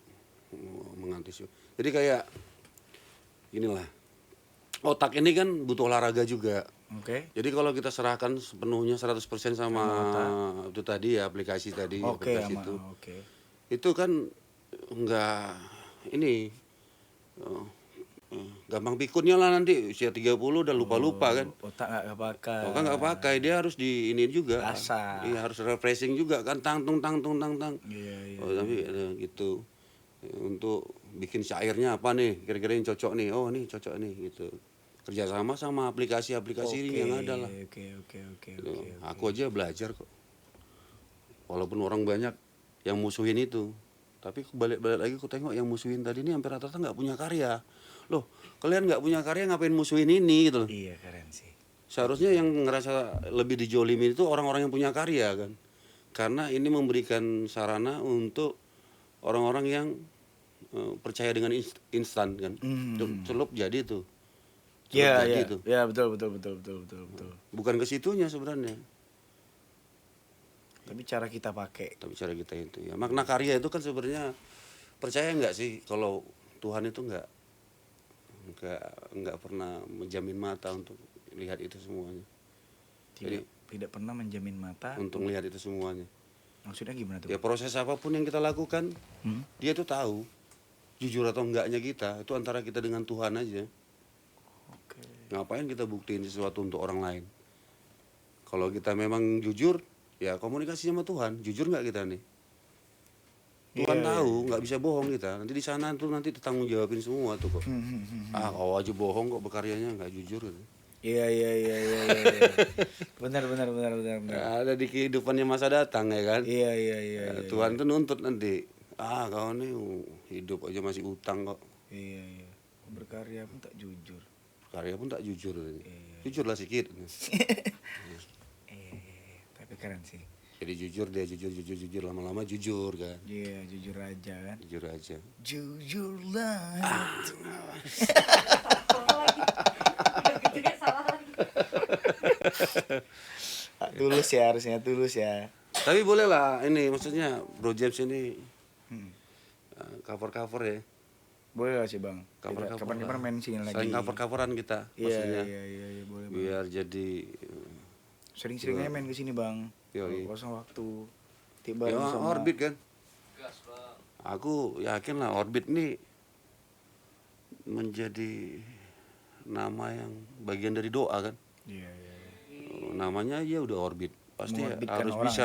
mengantisipasi. Jadi kayak inilah, otak ini kan butuh olahraga juga. Oke. Jadi kalau kita serahkan sepenuhnya 100% sama itu tadi ya aplikasi tadi, Oke, aplikasi itu. oke. Itu kan enggak ini gampang pikunnya lah nanti usia 30 udah lupa-lupa kan. Otak nggak kepakai. Oh, kan nggak pakai, dia harus di ini juga. Asah. Iya, harus refreshing juga kan tang. Iya. Oh, tapi gitu. Untuk bikin syairnya apa nih? Kira-kira yang cocok nih. Oh, nih cocok nih gitu. Kerjasama sama aplikasi-aplikasi ini yang ada lah. Oke. Gitu. Aku aja belajar kok. Walaupun orang banyak yang musuhin itu. Tapi balik-balik lagi aku tengok yang musuhin tadi ini hampir rata-rata nggak punya karya. Loh, kalian nggak punya karya ngapain musuhin ini gitu loh. Iya, keren sih. Seharusnya yang ngerasa lebih dijolimin itu orang-orang yang punya karya kan. Karena ini memberikan sarana untuk orang-orang yang percaya dengan instan kan. Celup jadi tuh. Celup Iya, jadi iya. tuh. Ya, betul. Bukan ke situnya sebenarnya. Tapi cara kita pakai. Tapi cara kita itu ya. Makna karya itu kan sebenarnya percaya nggak sih kalau Tuhan itu nggak pernah menjamin mata untuk lihat itu semuanya. Tidak pernah menjamin mata. Untuk melihat itu semuanya. Maksudnya gimana tuh? Ya proses apapun yang kita lakukan, dia tuh tahu jujur atau enggaknya kita itu antara kita dengan Tuhan aja. Oke. Ngapain kita buktiin sesuatu untuk orang lain? Kalau kita memang jujur, ya komunikasi sama Tuhan. Jujur nggak kita nih? Tuhan Iya, tahu, nggak bisa bohong kita. Nanti di sana tuh nanti tanggung jawabin semua tuh kok. Kau aja bohong kok berkaryanya nggak jujur. Gitu. Iya. Benar. Ada di kehidupannya masa datang ya kan? Iya. Tuhan tuh nuntut nanti. Kau nih hidup aja masih utang kok. Iya. Berkarya pun tak jujur. Karya pun tak jujur. Jujurlah sedikit. Tapi keren sih. Jadi jujur dia jujur lama-lama jujur kan. Iya, jujur aja kan. Jujur aja. Jujurlah. Tulus ya, harusnya tulus ya. Tapi boleh lah ini maksudnya Bro James ini cover ya. Boleh lah sih Bang. Cover-cover Kapan-kapan lah. main sini lagi. Saling cover-coveran kita maksudnya. Iya, boleh Bang. Biar jadi Sering-sering aja main ke sini Bang. Yoi. Kalau kosong waktu. Tiba ya, sama Orbit kan. Aku yakin lah Orbit ini menjadi nama yang bagian dari doa kan. Iya. Namanya aja udah Orbit. Pasti Mengorbitkan harus orang. bisa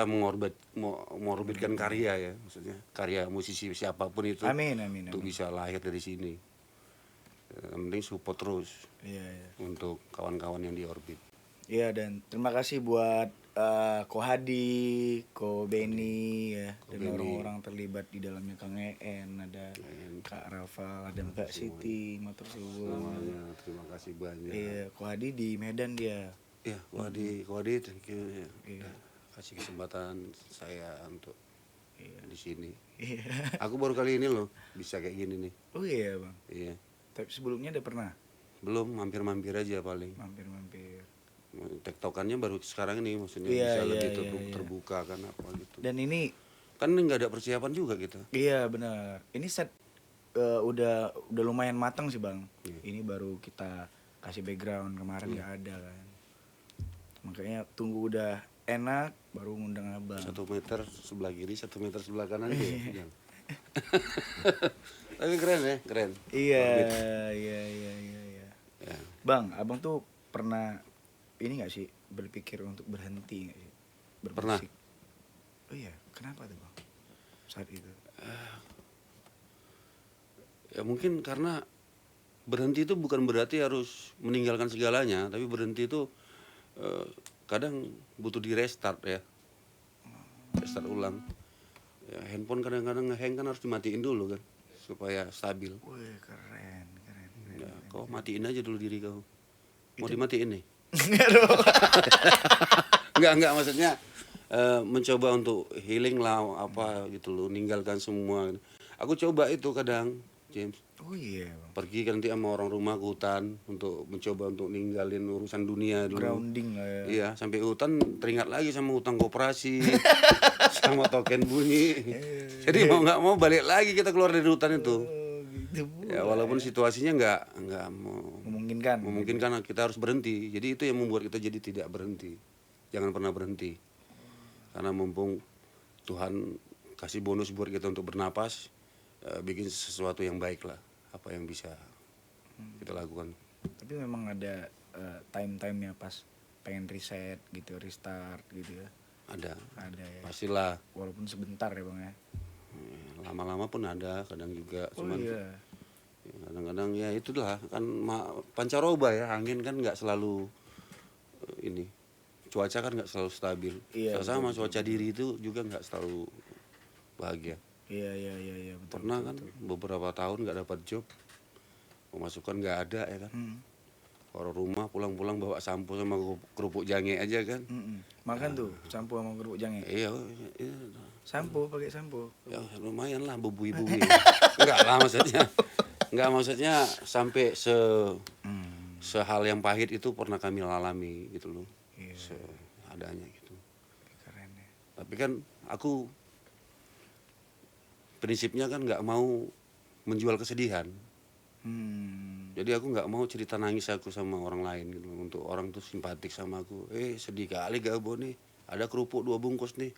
mengorbitkan karya ya, maksudnya karya musisi siapapun itu. Amin. Untuk bisa lahir dari sini. Yang penting support terus Iya. untuk kawan-kawan yang di Orbit. Iya, dan terima kasih buat Ko Hadi, Ko Beni ya, dan Beni. orang-orang terlibat di dalamnya Kang En, ada Kak Rafa, ada Mbak Siti, matur suwun. Semuanya terima kasih banyak. Iya, Ko Hadi di Medan dia. Ya, Wadi, thank you. Ya. Iya. Kasih kesempatan saya untuk di sini. Iya. Aku baru kali ini loh bisa kayak gini nih. Oh iya, Bang. Iya. Tapi sebelumnya udah pernah Belum mampir-mampir aja paling. mampir-mampir. Tektokannya baru sekarang ini maksudnya Iya, bisa iya, lebih iya. terbuka kan apa gitu. Dan ini Kan nggak ada persiapan juga kita. iya benar. Ini set udah lumayan matang sih bang. Ini baru kita kasih background, kemarin nggak ada kan. Makanya tunggu udah enak baru ngundang abang. 1 meter sebelah kiri, 1 meter sebelah kanan dia. Tapi keren ya, keren. Iya, Orbit. iya. Ya. Bang, abang tuh pernah ini nggak sih berpikir untuk berhenti nggak sih? Pernah. Bermusik? Oh iya, kenapa tuh bang? Saat itu. Ya mungkin karena berhenti itu bukan berarti harus meninggalkan segalanya, tapi berhenti itu kadang butuh di restart ya. Restart ulang. Ya, handphone kadang-kadang nge-hang kan harus dimatiin dulu kan supaya stabil. Wih, keren. Ya, kau matiin aja dulu diri kau. Mau dimatiin nih? Enggak maksudnya mencoba untuk healing lah apa gitu loh, ninggalkan semua. Aku coba itu kadang, James. Oh iya bang. Pergi kan nanti sama orang rumah ke hutan untuk mencoba untuk ninggalin urusan dunia dulu. Grounding lah ya. Iya, sampai hutan teringat lagi sama hutang koperasi, sama token bunyi. Jadi mau nggak mau balik lagi kita keluar dari hutan itu. Oh, gitu Bu. Ya walaupun situasinya nggak Memungkinkan. kita harus berhenti. Jadi itu yang membuat kita jadi tidak berhenti. Jangan pernah berhenti. Karena mumpung Tuhan kasih bonus buat kita untuk bernapas, bikin sesuatu yang baik lah. Apa yang bisa kita lakukan. Tapi memang ada time-time-nya pas pengen reset gitu, restart gitu ya. Ada Ya. pastilah. Walaupun sebentar ya bang ya. Lama-lama pun ada, kadang juga. Oh Cuman iya. kadang-kadang ya itulah kan pancaroba ya, angin kan nggak selalu ini, cuaca kan nggak selalu stabil. Iya, Sama cuaca diri itu juga nggak selalu bahagia. Iya betul. Pernah kan beberapa tahun nggak dapat job, pemasukan nggak ada ya kan. Orang rumah pulang-pulang bawa sampo sama kerupuk jange aja kan. Makan tuh sampo sama kerupuk jange. Iya. Sampo, pakai sampo. Ya lumayan lah bubui-bubui. Enggak lah maksudnya. Enggak maksudnya sampai sehal yang pahit itu pernah kami alami gitu loh. Iya. Seadanya gitu. Keren ya. Tapi kan aku prinsipnya kan nggak mau menjual kesedihan. Jadi aku nggak mau cerita nangis aku sama orang lain gitu. Untuk orang tuh simpatik sama aku. Sedih kali gak Bo nih. Ada kerupuk 2 bungkus nih.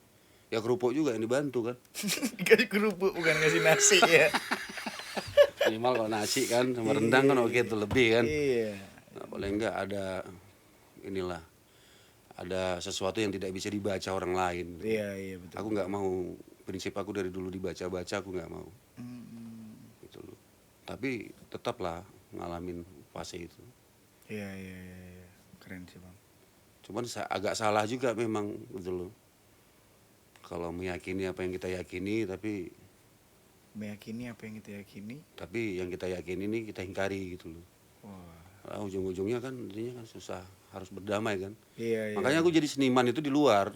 Ya kerupuk juga yang dibantu kan. Dikasih kerupuk bukan ngasih nasi ya. Minimal kalau nasi kan sama rendang kan oke tuh lebih kan. Iya. Nah, paling enggak ada inilah. Ada sesuatu yang tidak bisa dibaca orang lain. Iya betul. Aku nggak mau, prinsip aku dari dulu dibaca-baca aku nggak mau. Gitu loh. Tapi tetaplah ngalamin fase itu. Iya. Keren sih bang. Cuman agak salah juga memang gitu loh. Kalau meyakini apa yang kita yakini Meyakini apa yang kita yakini. tapi yang kita yakini ini kita ingkari gitu loh. Wah. Ujung-ujungnya kan intinya kan susah, harus berdamai kan. Iya. Makanya aku jadi seniman itu di luar.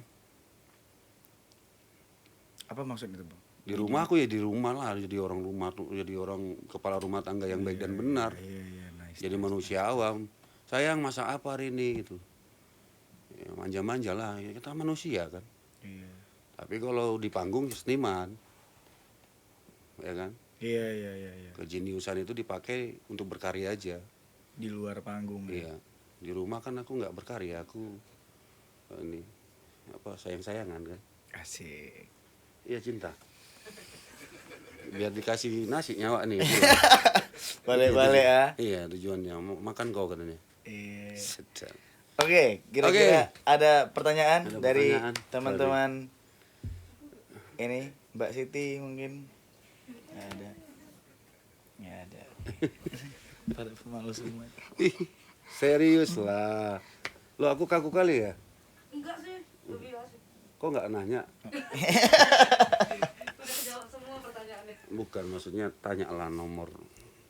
Apa maksudnya itu bang? Di rumah aku ya di rumah lah, jadi orang rumah tuh, jadi orang kepala rumah tangga yang baik dan benar. Iya nice. Jadi manusia awam. Sayang masak apa hari ini gitu. Ya, manja-manja lah, ya, kita manusia kan. Iya. Tapi kalau di panggung ya seniman. Ya kan? Iya. Kejeniusan itu dipakai untuk berkarya aja. Di luar panggung. Ya? Iya. Di rumah kan aku nggak berkarya, aku ini apa sayang-sayangan kan. Asik. Iya cinta. Biar dikasih nasi nyawa nih. Balik-balik ya. Iya tujuannya makan kau katanya. Iya. Sedap. Oke, kira-kira ada pertanyaan Ada dari pertanyaan. teman-teman ini Mbak Siti mungkin? Nggak ada. Pada pemalu semua. Ih, serius lah. Lo aku kaku kali ya? Enggak sih, lebih asik. Kok nggak nanya? Udah kejawab semua pertanyaannya. Bukan, maksudnya tanyalah nomor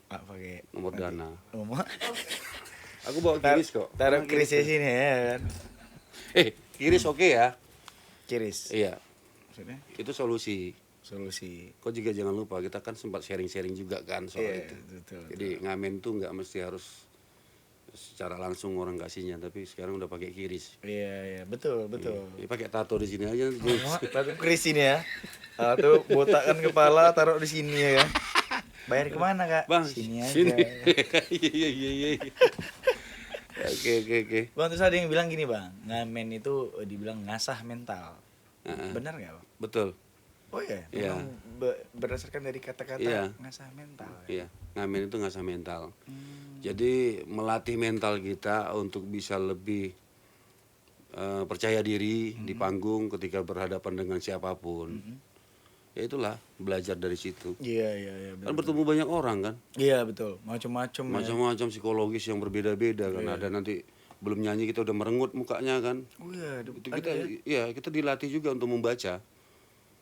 Pakai dana. Nomor. Aku bawa kiris kok. Taruh Emang kiris di sini ya kan. Kiris oke ya? Kiris. Iya, Maksudnya itu solusi. solusi. Kok juga jangan lupa kita kan sempat sharing-sharing juga kan soal Iya, itu. betul. Jadi ngamen tuh nggak mesti harus secara langsung orang kasihnya, tapi sekarang udah pakai kiris. Iya, betul. Ya, pakai tato di sini aja. Taruh kiris ini ya. Tuh botakkan kepala taruh di sini ya kan. Bayar kemana kak? Bang, Sini aja. sini. Iya. Oke. Bang, terus ada yang bilang gini bang, ngamen itu dibilang ngasah mental. Heeh. Benar nggak bang? Betul. Oh iya, Iya. memang berdasarkan dari kata-kata Iya. ngasah mental. Ya? Iya, ngamen itu ngasah mental. Hmm. Jadi melatih mental kita untuk bisa lebih percaya diri di panggung ketika berhadapan dengan siapapun. Ya itulah belajar dari situ. Iya. Kan bertemu banyak orang kan, Iya betul, macam-macam. Ya. macam-macam psikologis yang berbeda-beda kan. Ada nanti belum nyanyi kita udah merengut mukanya kan. Oh iya, Itu ada kita, ya? iya kita dilatih juga untuk membaca.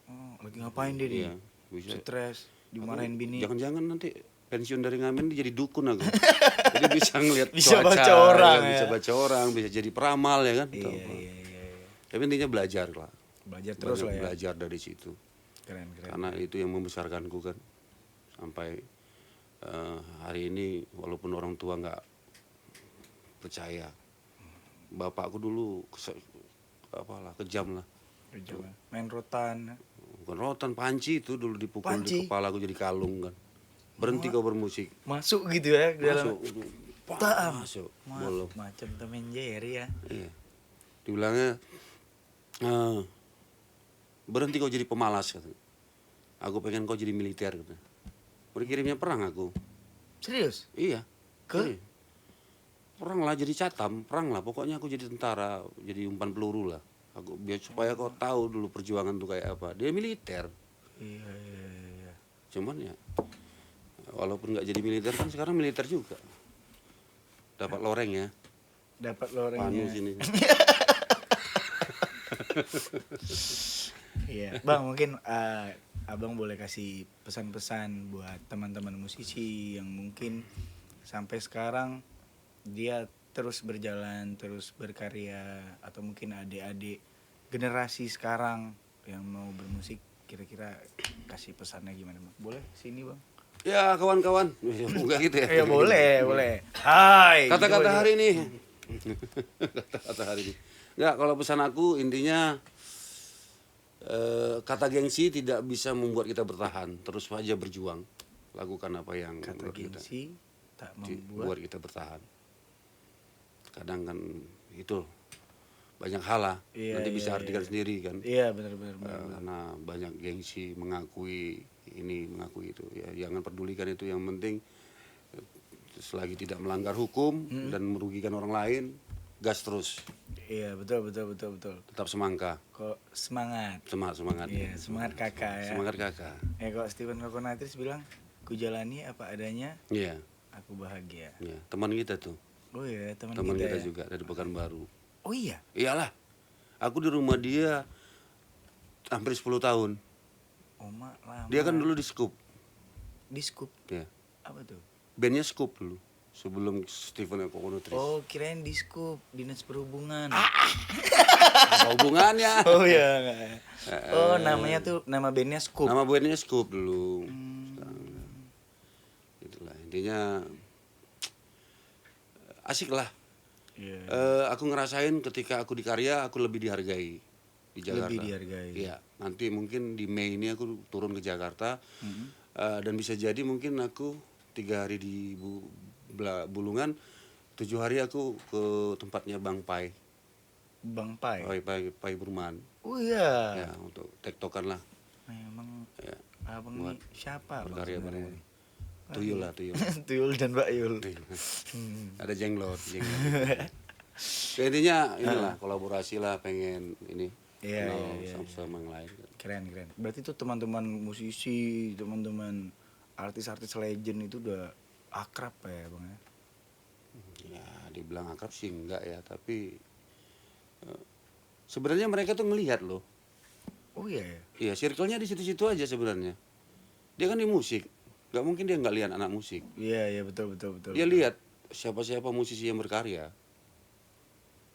Oh, lagi ngapain dia nih? Iya, bisa. Stres, dimarahin bini. Jangan-jangan nanti pensiun dari ngamen dia jadi dukun aku. Jadi bisa ngelihat Bisa cuaca, baca orang, ya, bisa ya. baca orang, bisa jadi peramal ya kan. Iya. Tapi intinya belajar lah. Belajar terus lah ya. Belajar dari situ. Keren. Karena itu yang membesarkanku kan. Sampai hari ini walaupun orang tua nggak percaya. Bapakku dulu kejam lah. Main rotan. Bukan rotan, panci itu dulu dipukul Panci? di kepala aku jadi kalung kan. Berhenti kau bermusik. Masuk gitu ya ke dalam. Masuk. Masuk. Bolong. Macam Tom and Jerry ya. Iya. Dibilangnya berhenti kau jadi pemalas kata. Aku pengen kau jadi militer kata. Berkirimnya perang aku. Serius? Iya. Ke? Iya. Perang lah jadi catam, perang lah. Pokoknya aku jadi tentara, jadi umpan peluru lah. Aku biar supaya kau tahu dulu perjuangan tuh kayak apa. Dia militer. Iya. Cuman ya walaupun nggak jadi militer kan sekarang militer juga. Dapat loreng ya. Dapat Panu lorengnya. sini. Iya, Bang, mungkin Abang boleh kasih pesan-pesan buat teman-teman musisi yang mungkin sampai sekarang dia terus berjalan, terus berkarya, atau mungkin adik-adik generasi sekarang yang mau bermusik, kira-kira kasih pesannya gimana, Bang? Boleh sini, Bang? Ya kawan-kawan, enggak gitu ya. Ya boleh. Hai. Kata-kata coba. hari ini. Kata-kata hari ini. Enggak, kalau pesan aku intinya kata gengsi tidak bisa membuat kita bertahan. Terus saja berjuang. Lakukan apa yang Kata menurut kita gengsi tak buat membuat. kita bertahan. Kadang kan itu banyak hal lah. Iya, Nanti bisa iya, artikan iya. sendiri kan. Iya, benar. Karena banyak gengsi mengakui ini, mengakui itu. Ya, jangan pedulikan itu. Yang penting selagi tidak melanggar hukum dan merugikan orang lain, gas terus. Iya, betul. Tetap semangka. Kok semangat. Semangat. Iya, semangat kakak ya. Semangat kakak. Kok Stephen Kokonatris bilang, ku jalani apa adanya, Iya. aku bahagia. Iya. Teman kita tuh. Oh iya, teman Teman kita kita ya. juga dari Pekanbaru. Oh iya. Iyalah. Aku di rumah dia hampir 10 tahun. Oma lama. Dia kan dulu di Scoop. di Scoop. Ya. Apa tuh? Bandnya Scoop dulu. Sebelum Stephen Kokonatris. Oh, kirain di Scoop, Dinas Perhubungan. Apa hubungannya? Oh iya, enggak. Oh, namanya tuh nama bandnya Scoop. Nama bandnya Scoop dulu. Hmm. Sekarang udah. Itulah intinya asik lah. Iya. Aku ngerasain ketika aku di karya aku lebih dihargai di Jakarta. Lebih dihargai. Iya. Nanti mungkin di Mei ini aku turun ke Jakarta dan bisa jadi mungkin aku 3 hari di Bulungan, 7 hari aku ke tempatnya Bang Pai. Bang Pai. Pai Burman. Oh iya. Ya untuk tektokan lah. Memang Ya. abang Buat ini siapa? Bang, berkarya sebenarnya? bareng. Tuyul lah tuyul. Tuyul dan Mbak Yul. Ada jenglot. Ya, intinya inilah kolaborasi lah pengen ini Iya, kenal iya. sama yang lain. Keren. Berarti tuh teman-teman musisi, teman-teman artis-artis legend itu udah akrab ya, Bang ya? Ya dibilang akrab sih enggak ya, tapi sebenarnya mereka tuh ngelihat loh. Oh iya ya. Iya, circle-nya di situ-situ aja sebenarnya. Dia kan di musik, nggak mungkin dia nggak lihat anak musik. Iya, betul. Dia lihat siapa-siapa musisi yang berkarya.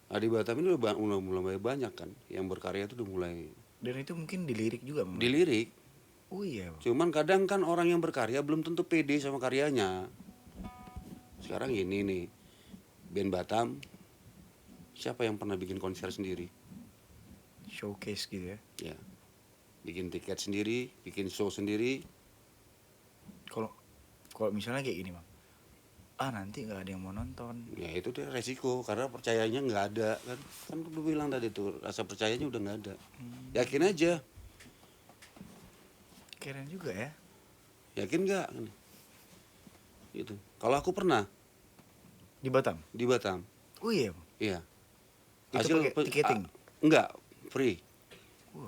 Nah, di Batam ini udah mulai banyak kan yang berkarya itu udah mulai Dan itu mungkin dilirik juga, Bang. dilirik. Oh iya, Bang. Cuman kadang kan orang yang berkarya belum tentu pede sama karyanya. Sekarang ini nih, band Batam, siapa yang pernah bikin konser sendiri? Showcase gitu ya. Ya, bikin tiket sendiri, bikin show sendiri. Kalau Kalau misalnya kayak gini bang, nanti nggak ada yang mau nonton. Ya itu dia resiko karena percayanya nggak ada kan. Kan udah bilang tadi tuh rasa percayanya udah nggak ada. Yakin aja. Keren juga ya. Yakin nggak? Gitu. Kalau aku pernah Di Batam. di Batam. Oh iya bang. Iya. Itu pakai tiketing? Enggak, free.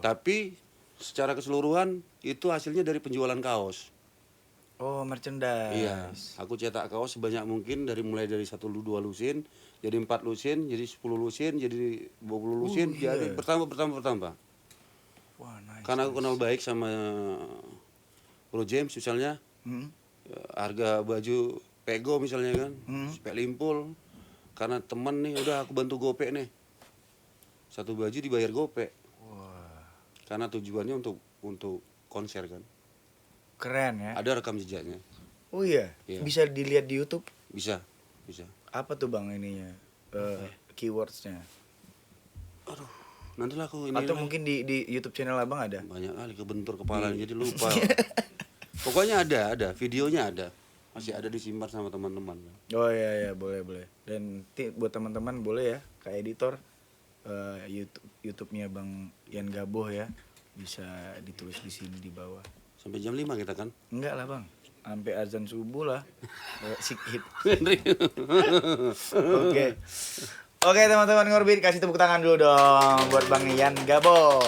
Tapi secara keseluruhan itu hasilnya dari penjualan kaos. Oh merchandise. Iya, aku cetak kaos sebanyak mungkin mulai dari 1 2 lusin, jadi 4 lusin, jadi 10 lusin, jadi 20 lusin, iya. jadi bertambah. Wah nice. Karena aku kenal baik sama Bro James misalnya, Hmm? harga baju Pego misalnya kan, spek limpul. Karena temen nih, udah aku bantu gopek nih. Satu baju dibayar gopek. Wah Karena tujuannya untuk konser kan. keren ya. Ada rekam jejaknya. Oh iya. Iya. Bisa dilihat di YouTube. Bisa. Apa tuh bang ininya? Keywordsnya. Nantilah aku ini Atau mungkin di YouTube channel abang ada? banyak kali kebentur kepala jadi lupa. Pokoknya ada, videonya ada. Masih ada disimpan sama teman-teman. Oh iya boleh. Dan buat teman-teman boleh ya, Kak editor YouTube-nya Bang Ian Gaboh ya. Bisa ditulis di sini di bawah. Sampai jam 5 kita kan. Enggak lah Bang. Sampai azan subuh lah. Sikit. Oke teman-teman Ngorbit, kasih tepuk tangan dulu dong buat Bang Ian Gaboh.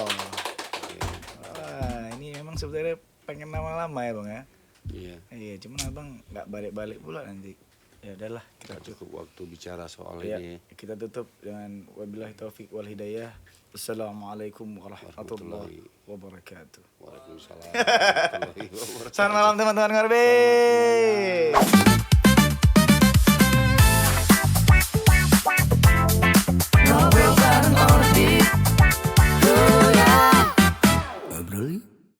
Wah, ini emang sebenarnya pengen lama-lama ya Bang ya. Iya. Iya, cuman abang nggak balik-balik pula nanti. Ya udahlah, kita Kita cukup waktu bicara soal ya, ini. kita tutup dengan wabillahi taufik wal hidayah. Assalamualaikum warahmatullahi wabarakatuh. Waalaikumsalam warahmatullahi wabarakatuh. Selamat malam teman-teman Ngorbit.